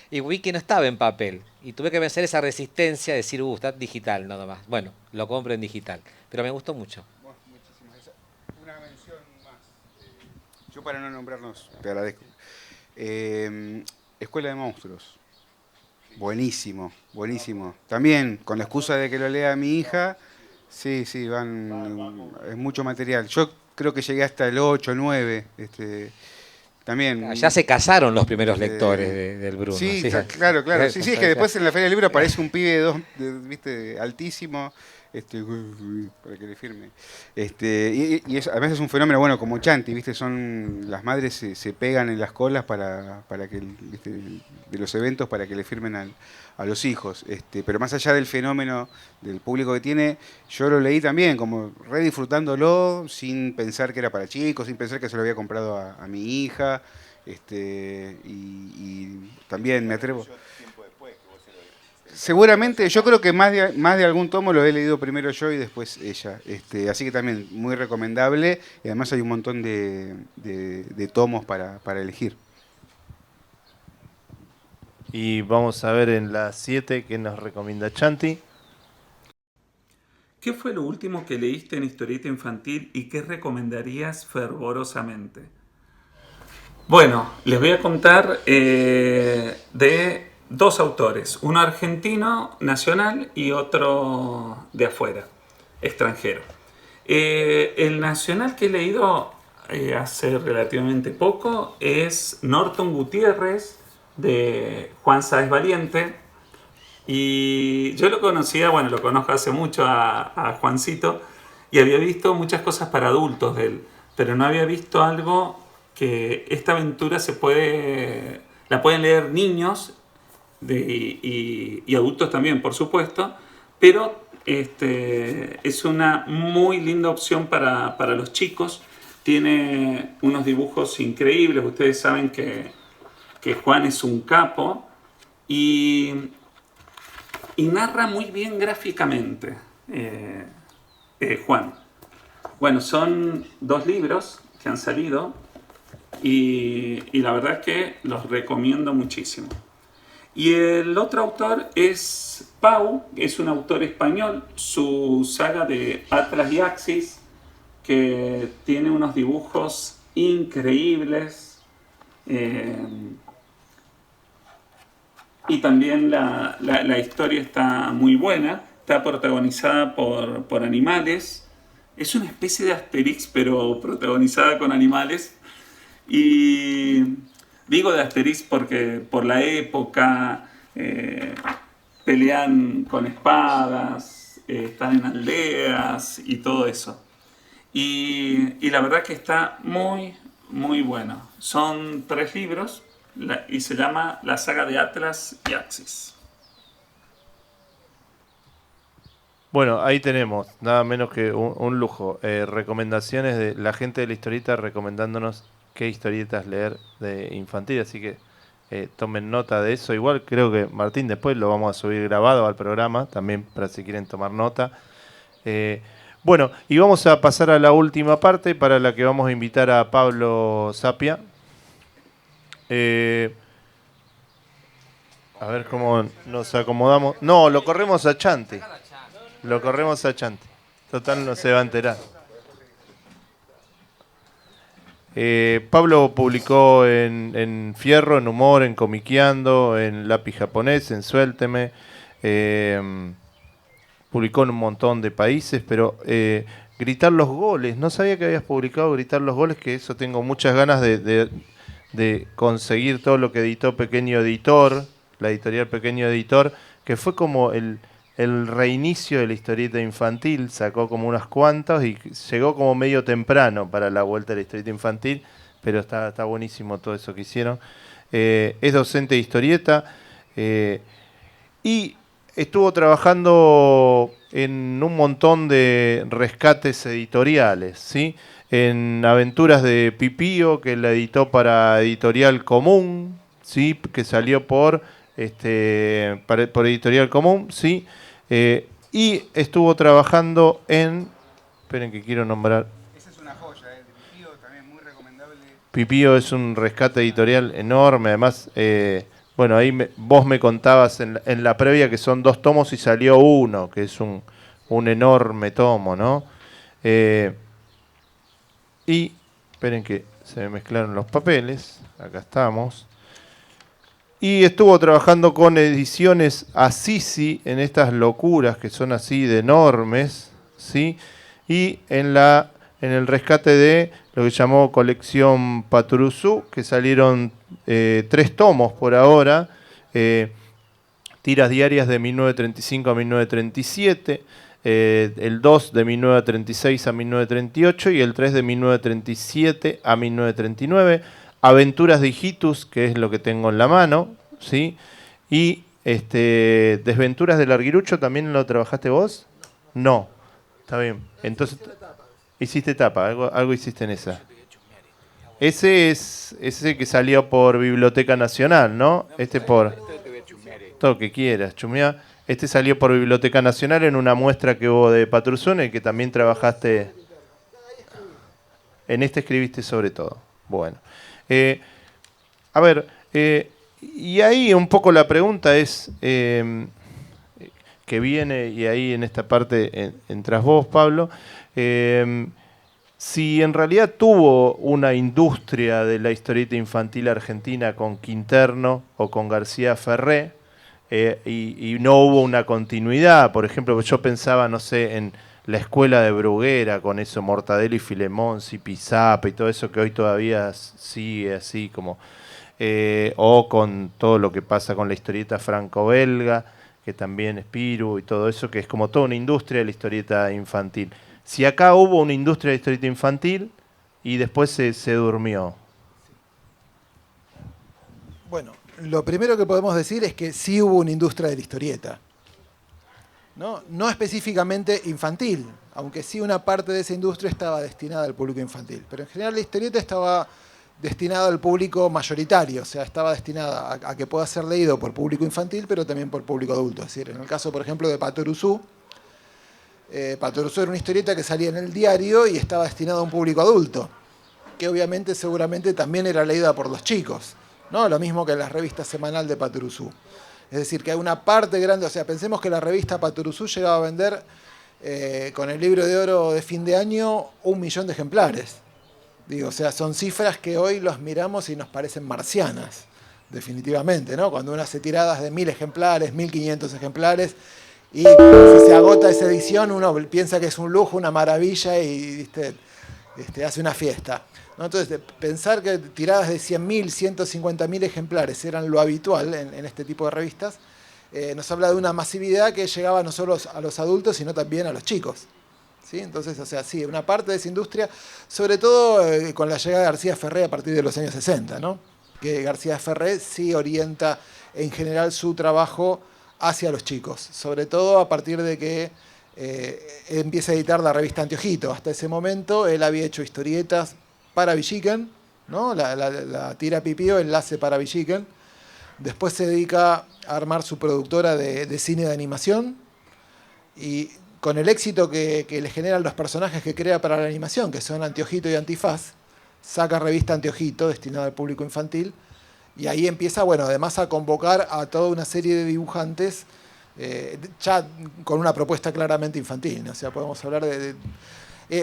y vi que no estaba en papel, y tuve que vencer esa resistencia de decir, está digital nada más. Bueno, lo compro en digital, pero me gustó mucho. Bueno, muchísimas. Una mención más. Yo para no nombrarnos, te agradezco. Escuela de Monstruos. Buenísimo, buenísimo. También, con la excusa de que lo lea mi hija, sí, es mucho material. Yo creo que llegué hasta el 8, 9, también. Ya se casaron los primeros lectores del Bruno. Sí, claro. Sí, es que después en la Feria del Libro aparece un pibe viste, altísimo, para que le firme. Y además es un fenómeno, bueno, como Chanti, viste, las madres se pegan en las colas para que viste, de los eventos para que le firmen a los hijos. Pero más allá del fenómeno del público que tiene, yo lo leí también, como re disfrutándolo, sin pensar que era para chicos, sin pensar que se lo había comprado a mi hija. Y también me atrevo. Seguramente, yo creo que más de algún tomo lo he leído primero yo y después ella. Así que también muy recomendable. Y además hay un montón de tomos para elegir. Y vamos a ver en la 7 que nos recomienda Chanti. ¿Qué fue lo último que leíste en historieta infantil y qué recomendarías fervorosamente? Bueno, les voy a contar de 2 autores, uno argentino, nacional, y otro de afuera, extranjero. El nacional que he leído hace relativamente poco es Norton Gutiérrez, de Juan Sáez Valiente, Y yo lo conocía, bueno, lo conozco hace mucho a Juancito, y había visto muchas cosas para adultos de él, pero no había visto algo que esta aventura la pueden leer niños y adultos también, por supuesto, pero es una muy linda opción para los chicos. Tiene unos dibujos increíbles, ustedes saben que Juan es un capo y narra muy bien gráficamente Juan. Bueno, son 2 libros que han salido y la verdad es que los recomiendo muchísimo. Y el otro autor es Pau, que es un autor español, su saga de Atlas y Axis, que tiene unos dibujos increíbles. Y también la historia está muy buena, está protagonizada por animales. Es una especie de Asterix, pero protagonizada con animales. Y digo de Asterix porque por la época pelean con espadas, están en aldeas y todo eso. Y la verdad que está muy, muy bueno. Son 3 libros y se llama la saga de Atlas y Axis. Bueno, ahí tenemos, nada menos que un lujo. Recomendaciones de la gente de la historieta recomendándonos qué historietas leer de infantil, así que tomen nota de eso. Igual creo que Martín después lo vamos a subir grabado al programa, también para si quieren tomar nota. Bueno, y vamos a pasar a la última parte para la que vamos a invitar a Pablo Sapia. A ver cómo nos acomodamos. No, lo corremos a Chante. Lo corremos a Chante. Total, no se va a enterar. Pablo publicó en Fierro, en Humor, en Comiqueando, en Lápiz Japonés, en Suélteme. Publicó en un montón de países, pero Gritar los Goles. No sabía que habías publicado Gritar los Goles, que eso tengo muchas ganas de conseguir todo lo que editó Pequeño Editor, la editorial Pequeño Editor, que fue como el reinicio de la historieta infantil. Sacó como unas cuantas y llegó como medio temprano para la vuelta de la historieta infantil, pero está buenísimo todo eso que hicieron. Es docente de historieta y estuvo trabajando en un montón de rescates editoriales, ¿sí? En Aventuras de Pipío, que la editó para Editorial Común, ¿sí? Que salió por Editorial Común, ¿sí? Y estuvo trabajando en... Esperen que quiero nombrar. Esa es una joya, de Pipío, también muy recomendable. Pipío es un rescate editorial enorme, además... bueno, ahí vos me contabas en la previa que son 2 tomos y salió uno, que es un enorme tomo, ¿no? Y, esperen que se me mezclaron los papeles, acá estamos. Y estuvo trabajando con Ediciones Assisi en estas locuras que son así de enormes, ¿sí? Y en el rescate de lo que llamó Colección Patrusú, que salieron 3 tomos por ahora, tiras diarias de 1935 a 1937, el 2 de 1936 a 1938 y el 3 de 1937 a 1939, Aventuras de Hijitus, que es lo que tengo en la mano, ¿sí? Y Desventuras del Larguirucho, ¿también lo trabajaste vos? No, está bien. Entonces, hiciste tapa, algo hiciste en esa. Ese es ese que salió por Biblioteca Nacional, ¿no? Todo lo que quieras, chumea. Este salió por Biblioteca Nacional en una muestra que hubo de Patrusón, en que también trabajaste. En este escribiste sobre todo. Bueno. A ver, y ahí un poco la pregunta es, que viene, y ahí en esta parte entras vos, Pablo, si en realidad tuvo una industria de la historieta infantil argentina con Quinterno o con García Ferré, y no hubo una continuidad. Por ejemplo, yo pensaba, no sé, en la escuela de Bruguera, con eso, Mortadelo y Filemón, Zipizape y todo eso que hoy todavía sigue así como... o con todo lo que pasa con la historieta franco-belga, que también es Piru y todo eso, que es como toda una industria de la historieta infantil. Si acá hubo una industria de la historieta infantil y después se durmió. Bueno, lo primero que podemos decir es que sí hubo una industria de la historieta. No específicamente infantil, aunque sí una parte de esa industria estaba destinada al público infantil. Pero en general la historieta estaba destinada al público mayoritario, o sea, estaba destinada a que pueda ser leído por público infantil, pero también por público adulto. Es decir, en el caso, por ejemplo, de Patoruzú, Patoruzú era una historieta que salía en el diario y estaba destinada a un público adulto, que obviamente, seguramente también era leída por los chicos, ¿no? Lo mismo que en las revistas semanal de Patoruzú. Es decir, que hay una parte grande, o sea, pensemos que la revista Patoruzú llegaba a vender con el libro de oro de fin de año 1 millón de ejemplares. Digo, o sea, son cifras que hoy los miramos y nos parecen marcianas, definitivamente, ¿no? Cuando uno hace tiradas de 1000 ejemplares, 1500 ejemplares, y si se agota esa edición, uno piensa que es un lujo, una maravilla, y ¿viste? Hace una fiesta, ¿no? Entonces, pensar que tiradas de 100.000, 150.000 ejemplares eran lo habitual en este tipo de revistas, nos habla de una masividad que llegaba no solo a los adultos, sino también a los chicos. ¿Sí? Entonces, o sea, sí, una parte de esa industria, sobre todo con la llegada de García Ferré a partir de los años 60, ¿no? Que García Ferré sí orienta en general su trabajo hacia los chicos, sobre todo a partir de que empieza a editar la revista Anteojito. Hasta ese momento él había hecho historietas para Villiquen, ¿no? La tira Pipío, enlace para Villiquen. Después se dedica a armar su productora de cine de animación, y con el éxito que le generan los personajes que crea para la animación, que son Anteojito y Antifaz, saca revista Anteojito, destinada al público infantil, y ahí empieza, bueno, además a convocar a toda una serie de dibujantes, ya con una propuesta claramente infantil, ¿no? O sea, podemos hablar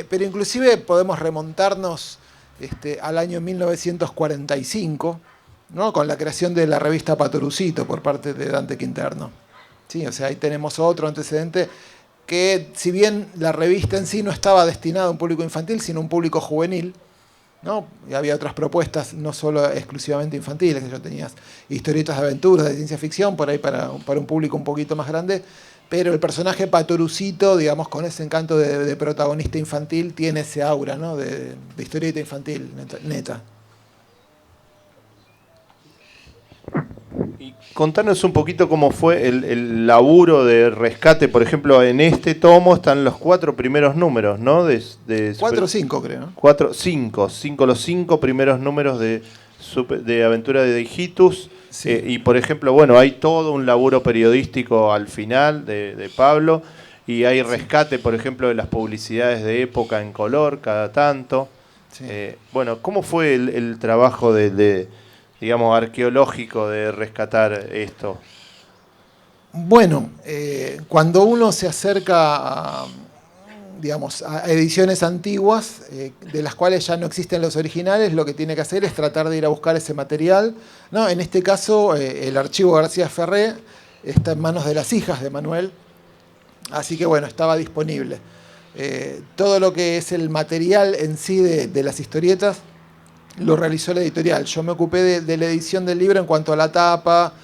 pero inclusive podemos remontarnos al año 1945, ¿no? Con la creación de la revista Patorucito por parte de Dante Quinterno. ¿Sí? O sea, ahí tenemos otro antecedente que, si bien la revista en sí no estaba destinada a un público infantil, sino a un público juvenil, ¿no? Y había otras propuestas, no solo exclusivamente infantiles, que yo tenías historietas de aventuras, de ciencia ficción, por ahí para un público un poquito más grande, pero el personaje Patorucito, digamos, con ese encanto de protagonista infantil, tiene ese aura, ¿no? de historieta infantil, neta. Y contanos un poquito cómo fue el laburo de rescate. Por ejemplo, en este tomo están los 4 primeros números, ¿no? 4 o 5, creo, ¿no? 5, los 5 primeros números de Aventura de Hijitus. Sí. Y por ejemplo, bueno, hay todo un laburo periodístico al final de Pablo, y hay rescate, por ejemplo, de las publicidades de época en color cada tanto. Sí. Bueno, ¿cómo fue el trabajo digamos, arqueológico de rescatar esto? Bueno, cuando uno se acerca digamos, a ediciones antiguas, de las cuales ya no existen los originales, lo que tiene que hacer es tratar de ir a buscar ese material, ¿no? En este caso, el archivo García Ferré está en manos de las hijas de Manuel, así que bueno, estaba disponible. Todo lo que es el material en sí de las historietas lo realizó la editorial. Yo me ocupé de la edición del libro en cuanto a la tapa,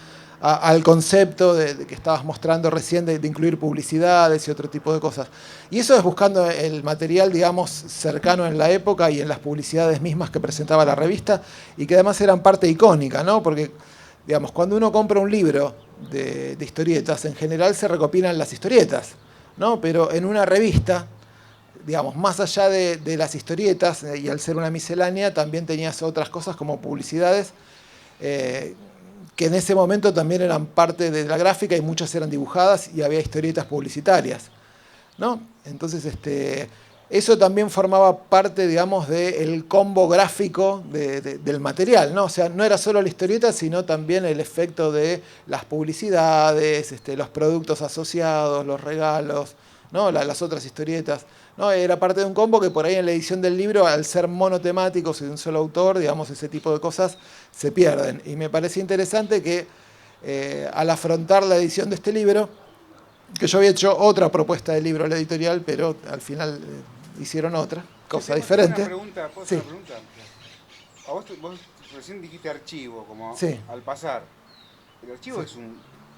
al concepto de que estabas mostrando recién, de incluir publicidades y otro tipo de cosas. Y eso es buscando el material, digamos, cercano en la época y en las publicidades mismas que presentaba la revista, y que además eran parte icónica, ¿no? Porque, digamos, cuando uno compra un libro de historietas, en general se recopilan las historietas, ¿no? Pero en una revista, digamos, más allá de las historietas, y al ser una miscelánea, también tenías otras cosas como publicidades, que en ese momento también eran parte de la gráfica, y muchas eran dibujadas, y había historietas publicitarias, ¿no? Entonces, eso también formaba parte, digamos, del combo gráfico del material, ¿no? O sea, no era solo la historieta, sino también el efecto de las publicidades, los productos asociados, los regalos, ¿no? Las otras historietas, ¿no? Era parte de un combo que por ahí en la edición del libro, al ser monotemáticos y de un solo autor, digamos, ese tipo de cosas se pierden. Y me parece interesante que al afrontar la edición de este libro, que yo había hecho otra propuesta de libro a la editorial, pero al final hicieron otra, cosa diferente. ¿Puedo hacer una pregunta? A vos recién dijiste archivo, como sí. Al pasar. El archivo es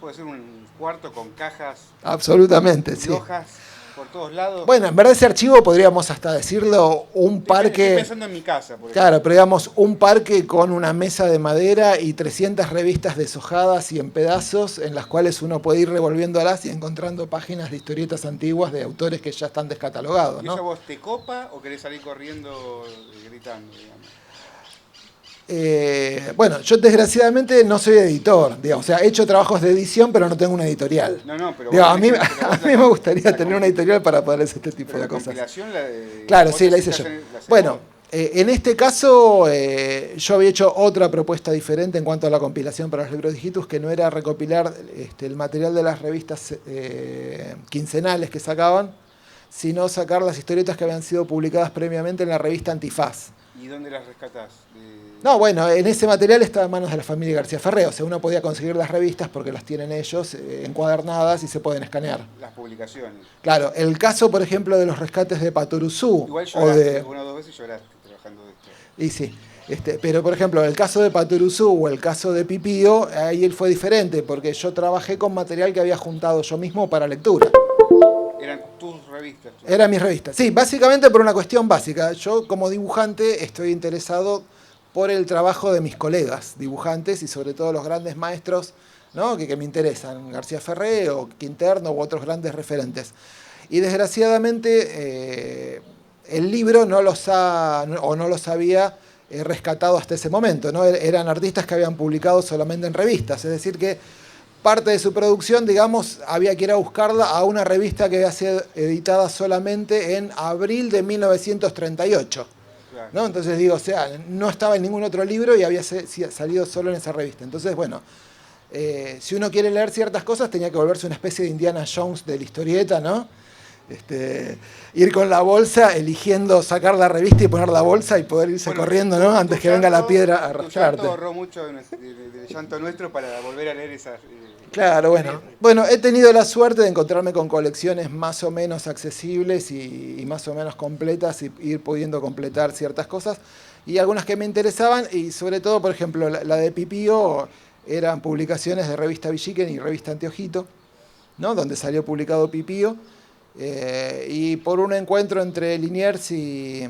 puede ser un cuarto con cajas Absolutamente, y sí. hojas por todos lados. Bueno, en verdad ese archivo podríamos hasta decirlo un Estoy parque... pensando en mi casa, por ejemplo. Claro, pero digamos, un parque con una mesa de madera y 300 revistas deshojadas y en pedazos, en las cuales uno puede ir revolviéndolas y encontrando páginas de historietas antiguas de autores que ya están descatalogados, ¿Y eso a ¿no? vos te copa o querés salir corriendo y gritando, digamos? Bueno, yo desgraciadamente no soy editor, digamos, o sea, he hecho trabajos de edición, pero no tengo una editorial. No, pero Digo, vos a mí, tenés- pero a vos mí me gustaría tener una editorial para poder hacer este tipo pero de la cosas. compilación Claro, vos sí, la decís hice yo. la hacés Bueno, vos. en este caso yo había hecho otra propuesta diferente en cuanto a la compilación para los libros digitus, que no era recopilar el material de las revistas quincenales que sacaban, sino sacar las historietas que habían sido publicadas previamente en la revista Antifaz. ¿Y dónde las rescatás? No, bueno, en ese material estaba en manos de la familia García Ferré, o sea, uno podía conseguir las revistas porque las tienen ellos encuadernadas y se pueden escanear. Las publicaciones. Claro, el caso, por ejemplo, de los rescates de Patoruzú Igual o lloraste, de... una o dos veces lloraste trabajando de esto. Y sí, pero por ejemplo, el caso de Patoruzú o el caso de Pipío, ahí él fue diferente, porque yo trabajé con material que había juntado yo mismo para lectura. Eran tus revistas. Era mi revista. Sí, básicamente por una cuestión básica. Yo como dibujante estoy interesado por el trabajo de mis colegas dibujantes y sobre todo los grandes maestros, ¿no? que me interesan, García Ferré o Quinterno u otros grandes referentes. Y desgraciadamente el libro no los había rescatado hasta ese momento, ¿no? Eran artistas que habían publicado solamente en revistas, es decir que parte de su producción, digamos, había que ir a buscarla a una revista que había sido editada solamente en abril de 1938. Claro. ¿No? Entonces digo, o sea, no estaba en ningún otro libro y había salido solo en esa revista. Entonces, bueno, si uno quiere leer ciertas cosas, tenía que volverse una especie de Indiana Jones de la historieta, ¿no? Ir con la bolsa, eligiendo sacar la revista y poner la bolsa y poder irse corriendo, ¿no? Antes que venga la piedra a arrastrarte. Tu llanto ahorró mucho del llanto nuestro para volver a leer esas... Claro, bueno, he tenido la suerte de encontrarme con colecciones más o menos accesibles y más o menos completas y ir pudiendo completar ciertas cosas y algunas que me interesaban y sobre todo, por ejemplo, la de Pipío eran publicaciones de revista Villiquen y revista Anteojito, ¿no? Donde salió publicado Pipío y por un encuentro entre Liniers y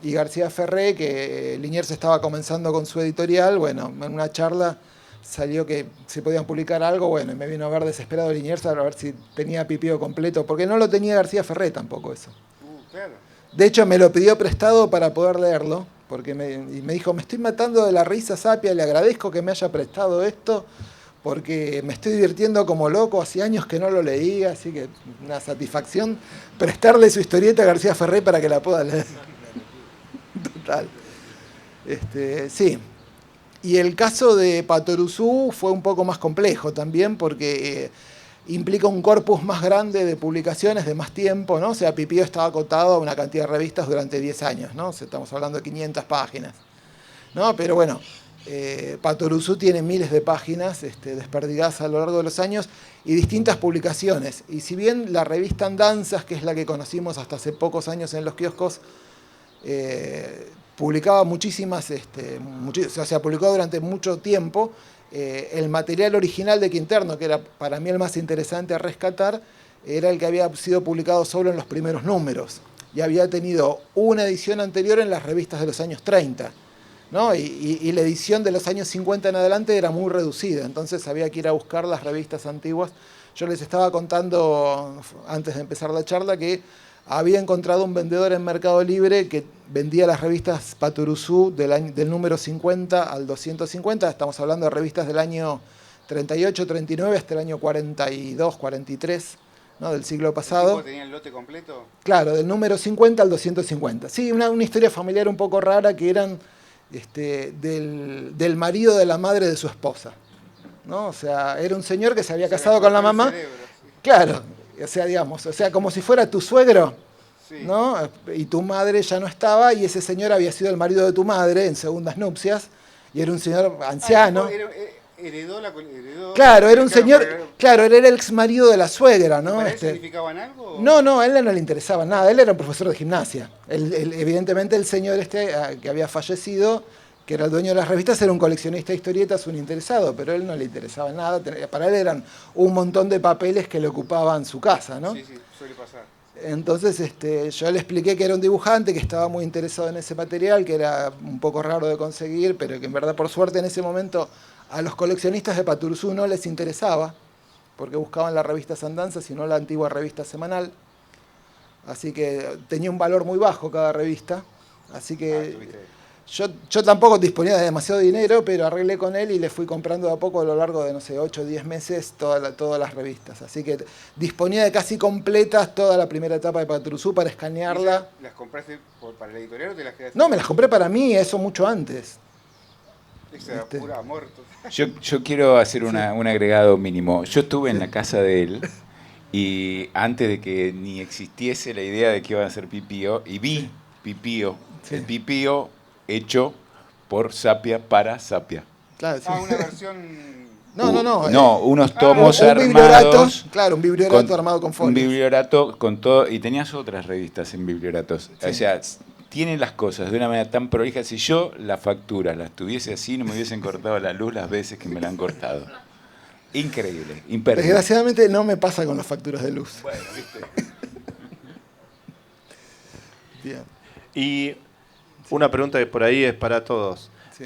García Ferré, que Liniers estaba comenzando con su editorial, bueno, en una charla salió que se podían publicar algo, bueno, y me vino a ver desesperado Liniers a ver si tenía Pipío completo, porque no lo tenía García Ferré tampoco eso. Claro. De hecho, me lo pidió prestado para poder leerlo, porque me dijo, me estoy matando de la risa, Sapia, le agradezco que me haya prestado esto, porque me estoy divirtiendo como loco, hace años que no lo leía, así que una satisfacción prestarle su historieta a García Ferré para que la pueda leer. Total. Sí. Y el caso de Patoruzú fue un poco más complejo también porque implica un corpus más grande de publicaciones, de más tiempo, ¿no? O sea, Pipío estaba acotado a una cantidad de revistas durante 10 años, ¿no? O sea, estamos hablando de 500 páginas, ¿no? Pero bueno, Patoruzú tiene miles de páginas desperdigadas a lo largo de los años y distintas publicaciones. Y si bien la revista Andanzas, que es la que conocimos hasta hace pocos años en los kioscos, publicaba muchísimas, o sea, publicó durante mucho tiempo el material original de Quinterno, que era para mí el más interesante a rescatar, era el que había sido publicado solo en los primeros números y había tenido una edición anterior en las revistas de los años 30, ¿no? Y la edición de los años 50 en adelante era muy reducida, entonces había que ir a buscar las revistas antiguas. Yo les estaba contando antes de empezar la charla que había encontrado un vendedor en Mercado Libre que vendía las revistas Patoruzú del número 50 al 250, estamos hablando de revistas del año 38, 39 hasta el año 42, 43, ¿no? Del siglo pasado. ¿Tenía el lote completo? Claro, del número 50 al 250. Sí, una historia familiar un poco rara que eran del marido de la madre de su esposa, ¿no? O sea, era un señor que se había casado con la mamá. Cerebro, sí. Claro, o sea, digamos, o sea, como si fuera tu suegro, Sí. ¿no? Y tu madre ya no estaba y ese señor había sido el marido de tu madre en segundas nupcias y era un señor anciano. Heredó Claro, era un señor, pero claro, era el ex marido de la suegra, ¿no? ¿para él significaban algo? No, a él no le interesaba nada, él era un profesor de gimnasia. Evidentemente el señor que había fallecido que era el dueño de las revistas, era un coleccionista de historietas, un interesado, pero a él no le interesaba nada. Para él eran un montón de papeles que le ocupaban su casa, ¿no? Sí, suele pasar. Entonces yo le expliqué que era un dibujante, que estaba muy interesado en ese material, que era un poco raro de conseguir, pero que en verdad, por suerte, en ese momento a los coleccionistas de Paturuzú no les interesaba, porque buscaban la revista Andanzas y no la antigua revista semanal. Así que tenía un valor muy bajo cada revista. Así que yo tampoco disponía de demasiado dinero, pero arreglé con él y le fui comprando de a poco a lo largo de, no sé, 8 o 10 meses todas las revistas. Así que disponía de casi completas toda la primera etapa de Paturuzú para escanearla. ¿Las compraste para el editorial o te las quedaste? No, me las compré para mí, eso mucho antes. Ese era puro amor. Yo quiero hacer un agregado mínimo. Yo estuve en la casa de él y antes de que ni existiese la idea de que iban a hacer Pipío, y vi Pipío, el Pipío hecho por Sapia para Sapia. Claro, sí. una versión... No, unos tomos un armados. Claro, un bibliorato armado con folios. Un bibliorato con todo, y tenías otras revistas en biblioratos. Sí. O sea, tiene las cosas de una manera tan prolija. Si yo las facturas las tuviese así, no me hubiesen cortado la luz las veces que me la han cortado. Increíble, imperdible. Desgraciadamente no me pasa con las facturas de luz. Bueno, ¿viste? Bien. Y una pregunta que por ahí es para todos. Sí.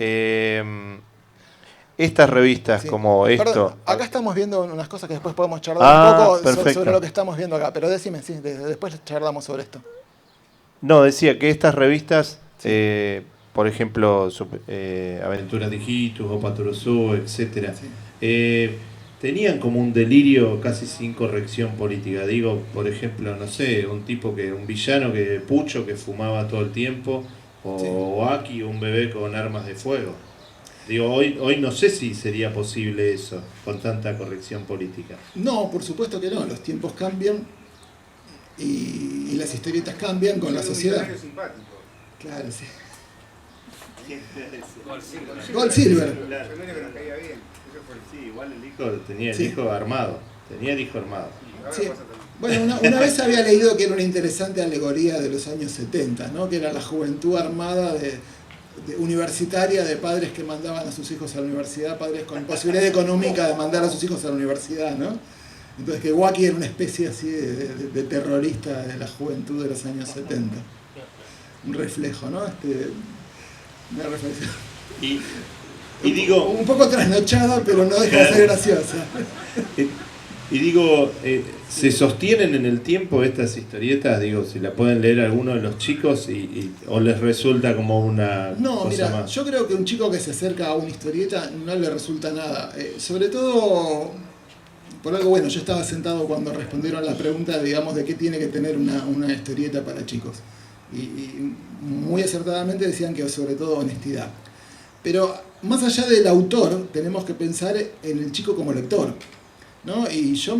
Estas revistas como esto... Perdón, acá estamos viendo unas cosas que después podemos charlar un poco sobre lo que estamos viendo acá, pero decime, sí, después charlamos sobre esto. No, decía que estas revistas, por ejemplo, Aventuras Digitus o Paturuzú, etcétera, tenían como un delirio casi sin corrección política. Digo, por ejemplo, no sé, un villano Pucho que fumaba todo el tiempo, o Aki, un bebé con armas de fuego. Digo, hoy no sé si sería posible eso con tanta corrección política. No, por supuesto que no, los tiempos cambian y las historietas cambian con la sociedad. Claro, sí. Gold Silver. Sí, igual el hijo tenía el hijo armado. Sí. Bueno, una vez había leído que era una interesante alegoría de los años 70, ¿no? Que era la juventud armada universitaria de padres que mandaban a sus hijos a la universidad, padres con posibilidad económica de mandar a sus hijos a la universidad, ¿no? Entonces que Wacky era una especie así de terrorista de la juventud de los años 70. Un reflejo, ¿no? Una reflexión. Y digo... Un poco trasnochada, pero no deja de ser graciosa. Y digo, ¿se sostienen en el tiempo estas historietas? Digo, si la pueden leer algunos de los chicos o les resulta como una cosa más. Yo creo que un chico que se acerca a una historieta no le resulta nada. Sobre todo, por algo bueno, yo estaba sentado cuando respondieron la pregunta, digamos, de qué tiene que tener una historieta para chicos. Y muy acertadamente decían que sobre todo honestidad. Pero más allá del autor, tenemos que pensar en el chico como lector, ¿no? Y yo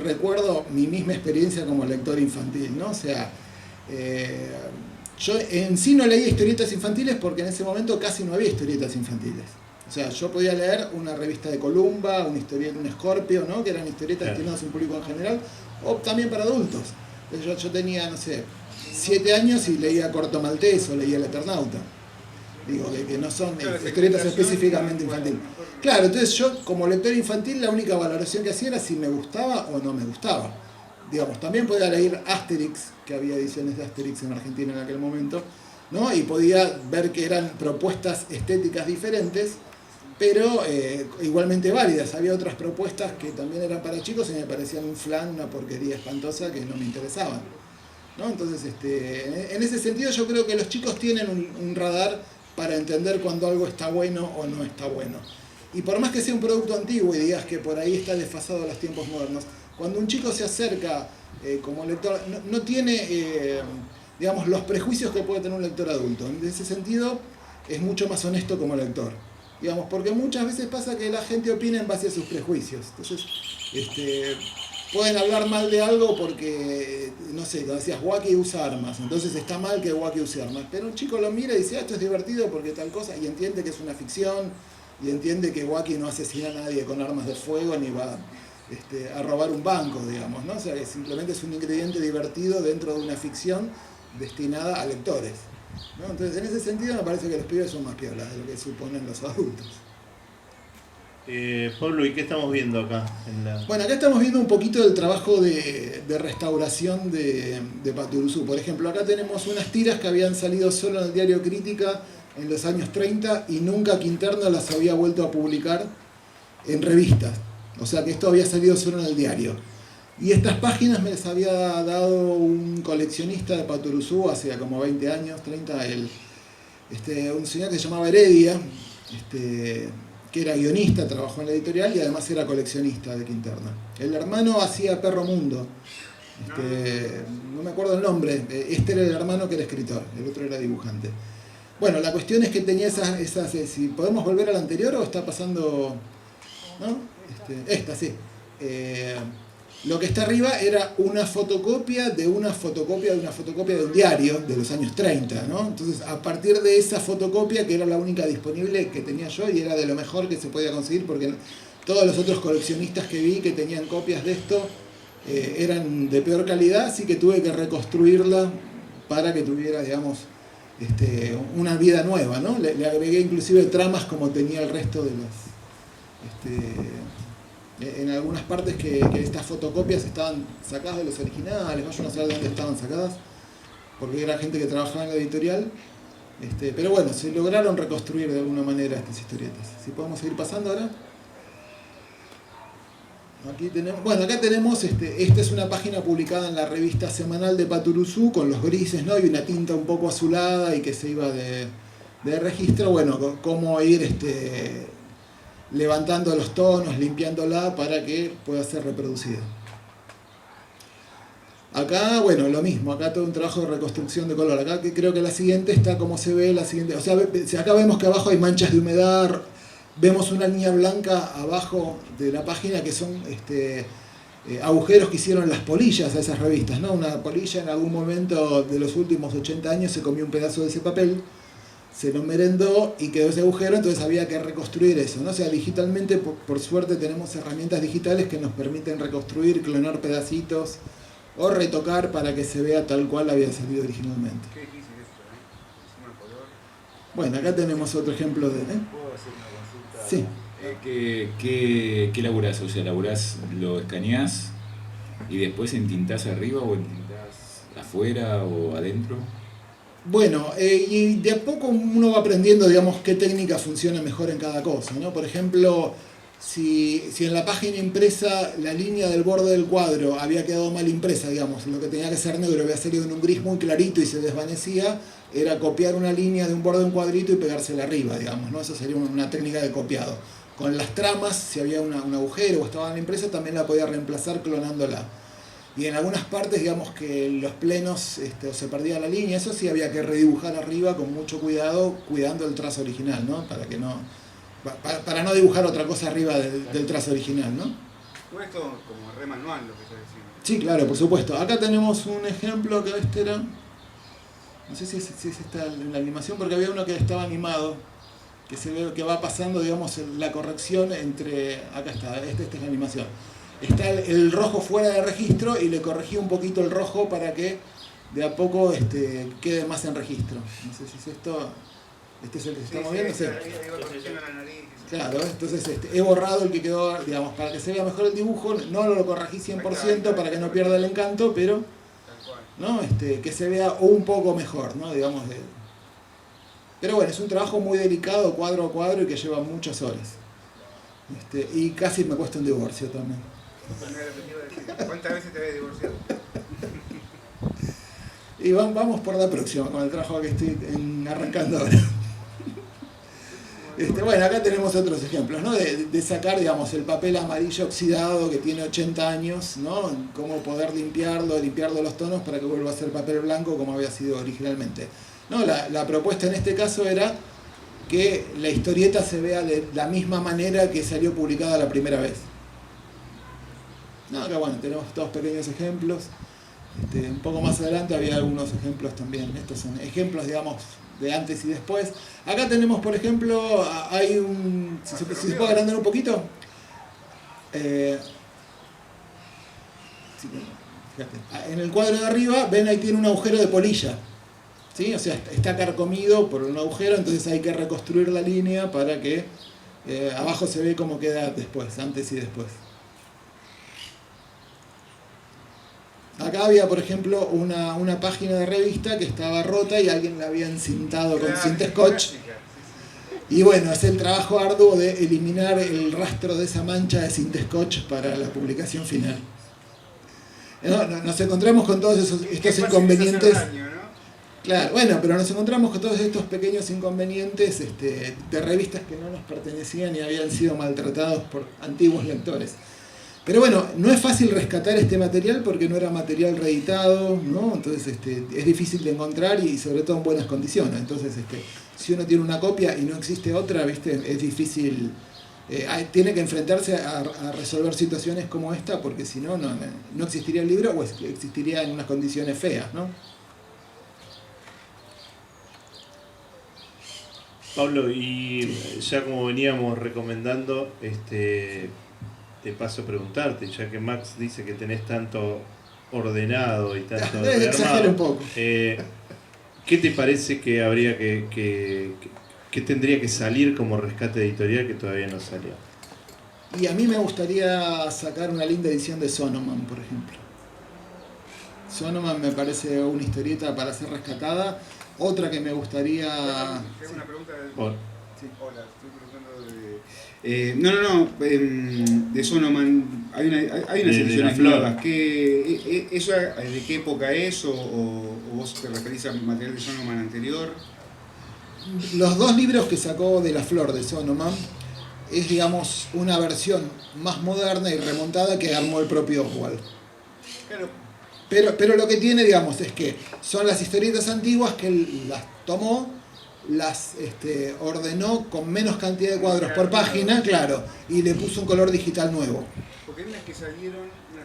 recuerdo mi misma experiencia como lector infantil, ¿no? O sea, yo en sí no leía historietas infantiles porque en ese momento casi no había historietas infantiles. O sea, yo podía leer una revista de Columba, una historieta, un Scorpio, ¿no? Que eran historietas destinadas a un público en general, o también para adultos. Entonces yo tenía, no sé, 7 años y leía Corto Maltés o leía El Eternauta. Digo, que no son historietas específicamente infantiles. Claro, entonces yo como lector infantil la única valoración que hacía era si me gustaba o no me gustaba. Digamos, también podía leer Asterix, que había ediciones de Asterix en Argentina en aquel momento, ¿no? Y podía ver que eran propuestas estéticas diferentes, pero igualmente válidas. Había otras propuestas que también eran para chicos y me parecían un flan, una porquería espantosa que no me interesaban, ¿no? Entonces, en ese sentido yo creo que los chicos tienen un radar para entender cuando algo está bueno o no está bueno. Y por más que sea un producto antiguo y digas que por ahí está desfasado a los tiempos modernos, cuando un chico se acerca como lector, no tiene, digamos, los prejuicios que puede tener un lector adulto. En ese sentido, es mucho más honesto como lector. Digamos, porque muchas veces pasa que la gente opina en base a sus prejuicios. Entonces, pueden hablar mal de algo porque, no sé, como decías, Wacky usa armas, entonces está mal que Wacky use armas. Pero un chico lo mira y dice, esto es divertido porque tal cosa, y entiende que es una ficción, y entiende que Wacky no asesina a nadie con armas de fuego, ni va a robar un banco, digamos, ¿no? O sea, que simplemente es un ingrediente divertido dentro de una ficción destinada a lectores. ¿no? Entonces, en ese sentido me parece que los pibes son más piolas de lo que suponen los adultos. Pablo, ¿y qué estamos viendo acá? Bueno, acá estamos viendo un poquito del trabajo de restauración de Patoruzú. Por ejemplo, acá tenemos unas tiras que habían salido solo en el diario Crítica en los años 30 y nunca Quinterno las había vuelto a publicar en revistas. O sea que esto había salido solo en el diario. Y estas páginas me las había dado un coleccionista de Patoruzú hace como 20 años, 30, un señor que se llamaba Heredia, que era guionista, trabajó en la editorial y además era coleccionista de Quinterno. El hermano hacía Perro Mundo, no me acuerdo el nombre, este era el hermano que era escritor, el otro era dibujante. Bueno, la cuestión es que tenía esas si podemos volver al anterior o está pasando, ¿no? Esta, sí. Lo que está arriba era una fotocopia de una fotocopia de una fotocopia de un diario de los años 30, ¿no? Entonces, a partir de esa fotocopia, que era la única disponible que tenía yo y era de lo mejor que se podía conseguir, porque todos los otros coleccionistas que vi que tenían copias de esto eran de peor calidad, así que tuve que reconstruirla para que tuviera, digamos, una vida nueva, ¿no? Le agregué inclusive tramas como tenía el resto de los... en algunas partes que estas fotocopias estaban sacadas de los originales, yo no sé de dónde estaban sacadas, porque era gente que trabajaba en la editorial, pero bueno, se lograron reconstruir de alguna manera estas historietas. Si podemos seguir pasando ahora. Aquí tenemos, bueno, acá tenemos, esta es una página publicada en la revista semanal de Patoruzú con los grises, ¿no? Y una tinta un poco azulada y que se iba de registro, bueno, cómo ir levantando los tonos, limpiándola para que pueda ser reproducida. Acá, bueno, lo mismo, acá todo un trabajo de reconstrucción de color. Acá creo que la siguiente está como se ve, la siguiente, o sea, acá vemos que abajo hay manchas de humedad, vemos una línea blanca abajo de la página que son agujeros que hicieron las polillas a esas revistas, ¿no? Una polilla en algún momento de los últimos 80 años se comió un pedazo de ese papel, se lo merendó y quedó ese agujero, entonces había que reconstruir eso, ¿no? O sea, digitalmente, por suerte, tenemos herramientas digitales que nos permiten reconstruir, clonar pedacitos o retocar para que se vea tal cual había salido originalmente. Qué difícil esto, ¿eh? Encima el color. Bueno, acá tenemos otro ejemplo de... ¿Puedo hacer una consulta? Sí. ¿Qué laburás? O sea, ¿laburás, lo escaneás y después entintás arriba o entintás afuera o adentro? Bueno, y de a poco uno va aprendiendo, digamos, qué técnica funciona mejor en cada cosa, ¿no? Por ejemplo, si en la página impresa la línea del borde del cuadro había quedado mal impresa, digamos, lo que tenía que ser negro había salido en un gris muy clarito y se desvanecía, era copiar una línea de un borde de un cuadrito y pegársela arriba, digamos, ¿no? Eso sería una técnica de copiado. Con las tramas, si había un agujero o estaba en la impresa, también la podía reemplazar clonándola. Y en algunas partes, digamos que los plenos se perdía la línea, eso sí había que redibujar arriba con mucho cuidado, cuidando el trazo original, ¿no? Para no dibujar otra cosa arriba del trazo original, ¿no? Bueno, esto como re manual lo que estás diciendo. Sí, claro, por supuesto. Acá tenemos un ejemplo que era... No sé si está en la animación, porque había uno que estaba animado, que se ve que va pasando, digamos, la corrección entre... Acá está, esta es la animación. Está el rojo fuera de registro y le corregí un poquito el rojo para que de a poco quede más en registro. No sé si es esto... Este es el que se está moviendo. Sí. Claro, entonces he borrado el que quedó, digamos, para que se vea mejor el dibujo. No lo corregí 100% para que no pierda el encanto, pero ¿no? Que se vea un poco mejor, ¿no? Digamos, pero bueno, es un trabajo muy delicado, cuadro a cuadro, y que lleva muchas horas. Y casi me cuesta un divorcio también. ¿Cuántas veces te habías divorciado? Y vamos por la próxima, con el trabajo que estoy arrancando ahora. Bueno, acá tenemos otros ejemplos, ¿no? De sacar, digamos, el papel amarillo oxidado que tiene 80 años, ¿no? Cómo poder limpiarlo los tonos para que vuelva a ser papel blanco como había sido originalmente. ¿No? La propuesta en este caso era que la historieta se vea de la misma manera que salió publicada la primera vez. No, acá bueno, tenemos dos pequeños ejemplos. Un poco más adelante había algunos ejemplos también. Estos son ejemplos, digamos, de antes y después. Acá tenemos, por ejemplo, hay un... Si se puede agrandar un poquito. Fíjate. En el cuadro de arriba, ven ahí tiene un agujero de polilla. ¿sí? O sea, está carcomido por un agujero, entonces hay que reconstruir la línea para que abajo se ve cómo queda después, antes y después. Acá había, por ejemplo, una página de revista que estaba rota y alguien la había encintado con cinta scotch. Y bueno, es el trabajo arduo de eliminar el rastro de esa mancha de cinta scotch para la publicación final. Nos encontramos con todos estos inconvenientes. Claro, bueno, pero nos encontramos con todos estos pequeños inconvenientes de revistas que no nos pertenecían y habían sido maltratados por antiguos lectores. Pero bueno, no es fácil rescatar este material porque no era material reeditado, ¿no? Entonces es difícil de encontrar y sobre todo en buenas condiciones. Entonces si uno tiene una copia y no existe otra, ¿viste? Es difícil, tiene que enfrentarse a resolver situaciones como esta porque si no, no existiría el libro o existiría en unas condiciones feas, ¿no? Pablo, y ya como veníamos recomendando, te paso a preguntarte, ya que Max dice que tenés tanto ordenado y tanto Exagero un rearmado, poco. ¿qué te parece que habría que tendría que salir como rescate editorial que todavía no salió? Y a mí me gustaría sacar una linda edición de Sonoman, por ejemplo. Sonoman me parece una historieta para ser rescatada. Otra que me gustaría... Tengo una pregunta. Sí. Hola, estoy preguntando de Sonoman. Hay unas ediciones nuevas. ¿Eso de qué época es? ¿O vos te referís al material de Sonoman anterior? Los dos libros que sacó de La Flor de Sonoman es, digamos, una versión más moderna y remontada que armó el propio Oswald. Claro. Pero lo que tiene, digamos, es que son las historietas antiguas que él las tomó, las ordenó con menos cantidad de cuadros por página, claro, y le puso un color digital nuevo. Porque hay unas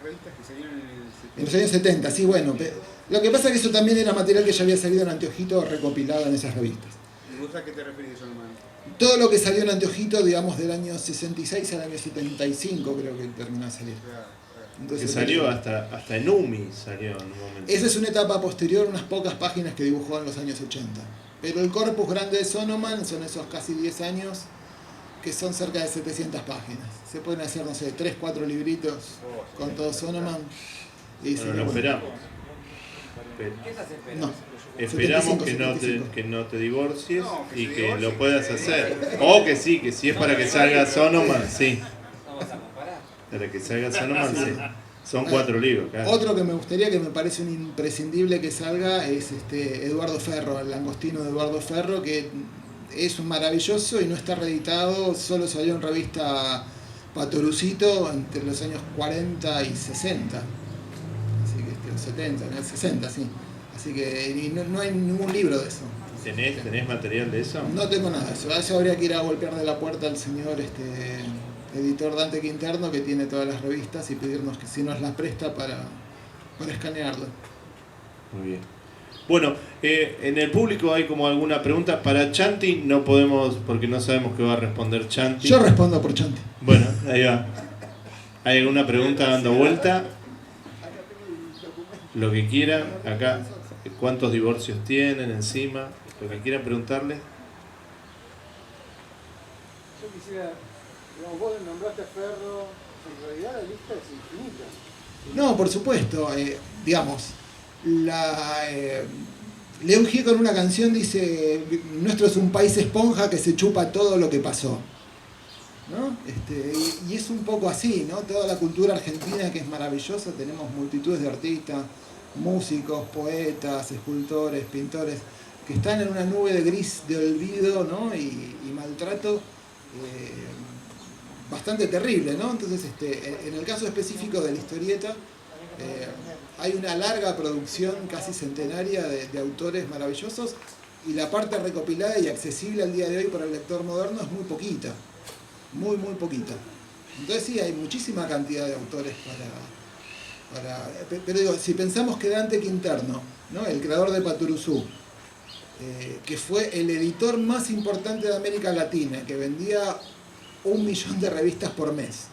revistas que salieron en los años 70, sí, bueno. Lo que pasa es que eso también era material que ya había salido en Anteojito recopilado en esas revistas. ¿Y vos a qué te referís, Sonoman? Todo lo que salió en Anteojito, digamos, del año 66 al año 75, creo que terminó de salir. Entonces, que salió hasta en UMI, salió en un momento. Esa es una etapa posterior, unas pocas páginas que dibujó en los años 80. Pero el corpus grande de Sonoman son esos casi 10 años, que son cerca de 700 páginas. Se pueden hacer, no sé, 3, 4 libritos con todo Sonoman. Y bueno, lo esperamos. No. Esperamos 75. que no te divorcies y que lo puedas hacer. O que sí, que si es para que salga Sonoman, sí. Para que salga Sonoman, sí. Son 4 libros, claro. Otro que me gustaría, que me parece un imprescindible que salga, es Eduardo Ferro, el langostino de Eduardo Ferro, que es un maravilloso y no está reeditado, solo salió en revista Patorucito entre los años 40 y 60. Así que 70, 60, sí. Así que no hay ningún libro de eso. ¿Tenés material de eso? No tengo nada de eso. A eso habría que ir a golpear de la puerta al señor editor Dante Quinterno, que tiene todas las revistas, y pedirnos que si nos las presta para escanearlo. Muy bien. Bueno, en el público hay como alguna pregunta. Para Chanti no podemos, porque no sabemos qué va a responder Chanti. Yo respondo por Chanti. Bueno, ahí va. ¿Hay alguna pregunta dando vuelta? Lo que quieran. Acá, ¿cuántos divorcios tienen encima? Lo que quieran preguntarle. Yo quisiera... Vos nombraste a Ferro, en realidad la lista es infinita. No, por supuesto. Digamos, León Gieco en una canción dice: nuestro es un país esponja que se chupa todo lo que pasó, ¿no? Y es un poco así, ¿no? Toda la cultura argentina, que es maravillosa, tenemos multitudes de artistas, músicos, poetas, escultores, pintores, que están en una nube de gris de olvido, ¿no? y maltrato bastante terrible, ¿no? Entonces, en el caso específico de la historieta, hay una larga producción casi centenaria de autores maravillosos, y la parte recopilada y accesible al día de hoy para el lector moderno es muy poquita, muy poquita. Entonces sí, hay muchísima cantidad de autores pero digo, si pensamos que Dante Quinterno, ¿no? El creador de Patoruzú, que fue el editor más importante de América Latina, que vendía 1 millón de revistas por mes,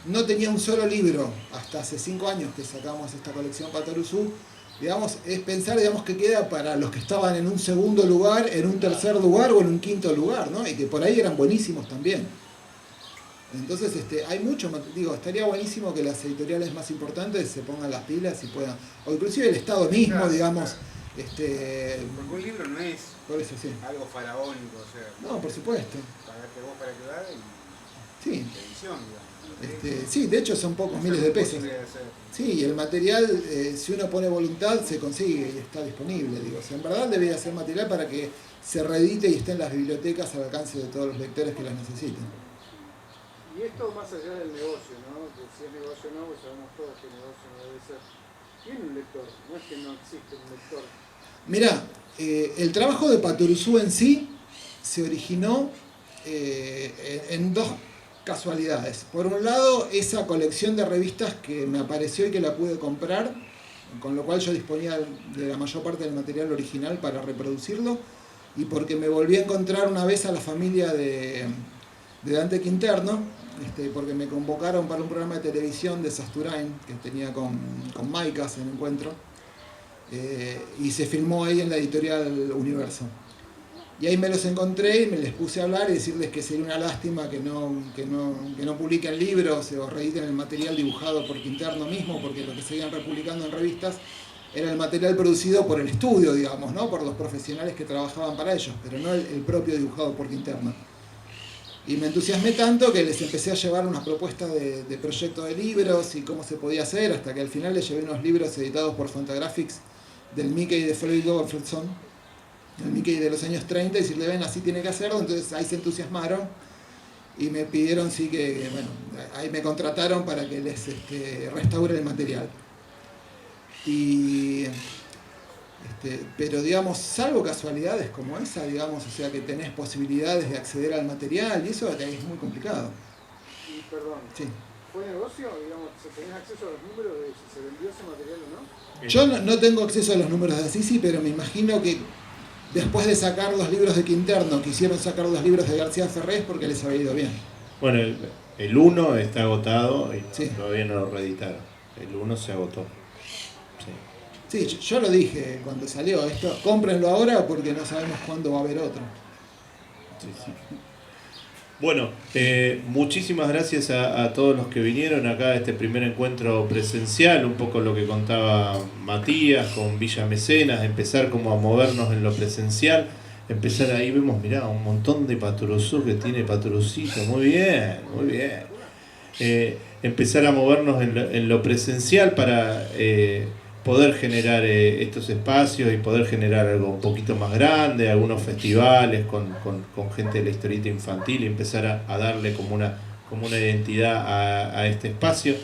no tenía un solo libro hasta hace 5 años que sacamos esta colección Patoruzú, digamos, es pensar, digamos, que queda para los que estaban en un segundo lugar, en un tercer lugar o en un quinto lugar, ¿no? Y que por ahí eran buenísimos también. Entonces, hay mucho, digo, estaría buenísimo que las editoriales más importantes se pongan las pilas y puedan, o inclusive el Estado mismo, Claro, digamos, Porque un libro no es por eso sí. algo faraónico, o sea, No, por supuesto. pagarte vos para ayudar y Sí. edición, digamos. Sí, de hecho son pocos miles de pesos. Sí, y el material, si uno pone voluntad, se consigue y está disponible. Digo. O sea, en verdad debería ser material para que se reedite y esté en las bibliotecas al alcance de todos los lectores que las necesiten. Y esto más allá del negocio, ¿no? Que si es negocio o no, pues sabemos todos que el negocio no debe ser. Tiene un lector, no es que no existe un lector. Mirá, el trabajo de Patoruzú en sí se originó en dos casualidades. Por un lado, esa colección de revistas que me apareció y que la pude comprar, con lo cual yo disponía de la mayor parte del material original para reproducirlo, y porque me volví a encontrar una vez a la familia de Dante Quinterno, porque me convocaron para un programa de televisión de Sasturain, que tenía con Maicas en encuentro, y se filmó ahí en la editorial Universo. Y ahí me los encontré y me les puse a hablar y decirles que sería una lástima que no publiquen libros o reediten el material dibujado por Quinterno mismo, porque lo que seguían republicando en revistas era el material producido por el estudio, digamos, ¿no? Por los profesionales que trabajaban para ellos, pero no el propio dibujado por Quinterno. Y me entusiasmé tanto que les empecé a llevar unas propuestas de proyecto de libros y cómo se podía hacer, hasta que al final les llevé unos libros editados por Fantagraphics del Mickey de Floyd Gottfredson, el Mickey de los años 30, y decirle, ven, así tiene que hacerlo. Entonces ahí se entusiasmaron y me pidieron, sí, que, bueno, ahí me contrataron para que les restaure el material. Y, pero digamos, salvo casualidades como esa, digamos, o sea, que tenés posibilidades de acceder al material, y eso es muy complicado. Y perdón, Sí. ¿fue negocio? Digamos, ¿tenés acceso a los números de si se vendió ese material o no? Yo no tengo acceso a los números de Assisi, pero me imagino que después de sacar los libros de Quinterno, quisieron sacar los libros de García Ferrés porque les había ido bien. Bueno, el 1 está agotado y Sí. todavía no lo reeditaron. El 1 se agotó. Sí. Sí, yo lo dije cuando salió esto, cómprenlo ahora porque no sabemos cuándo va a haber otro. Sí, sí. Bueno, muchísimas gracias a todos los que vinieron acá a este primer encuentro presencial, un poco lo que contaba Matías con Villa Mecenas, empezar como a movernos en lo presencial, empezar ahí, vemos, mirá, un montón de Patoruzú que tiene Patorucito, muy bien, muy bien. Empezar a movernos en lo presencial para poder generar estos espacios y poder generar algo un poquito más grande, algunos festivales con gente de la historieta infantil y empezar a darle como una identidad a este espacio.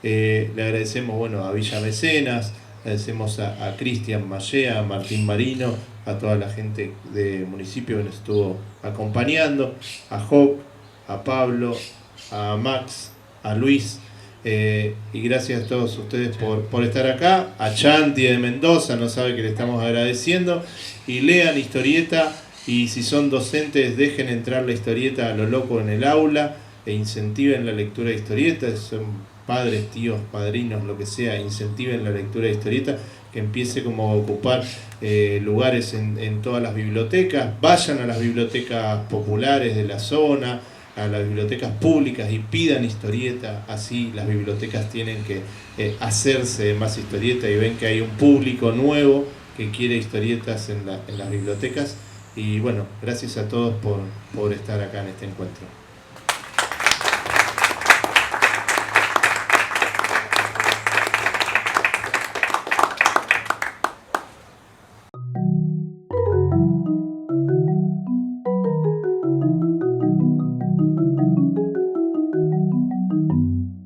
Le agradecemos, bueno, a Villa Mecenas, agradecemos a Cristian Mallea, a Martín Marino, a toda la gente del municipio que nos estuvo acompañando, a Job, a Pablo, a Max, a Luis. Y gracias a todos ustedes por estar acá. A Chanti de Mendoza, no sabe que le estamos agradeciendo. Y lean historieta, y si son docentes, dejen entrar la historieta a lo loco en el aula e incentiven la lectura de historieta. Son padres, tíos, padrinos, lo que sea, incentiven la lectura de historieta, que empiece como a ocupar lugares en todas las bibliotecas. Vayan a las bibliotecas populares de la zona, a las bibliotecas públicas, y pidan historieta. Así las bibliotecas tienen que hacerse de más historieta, y ven que hay un público nuevo que quiere historietas en las bibliotecas. Y bueno, gracias a todos por estar acá en este encuentro.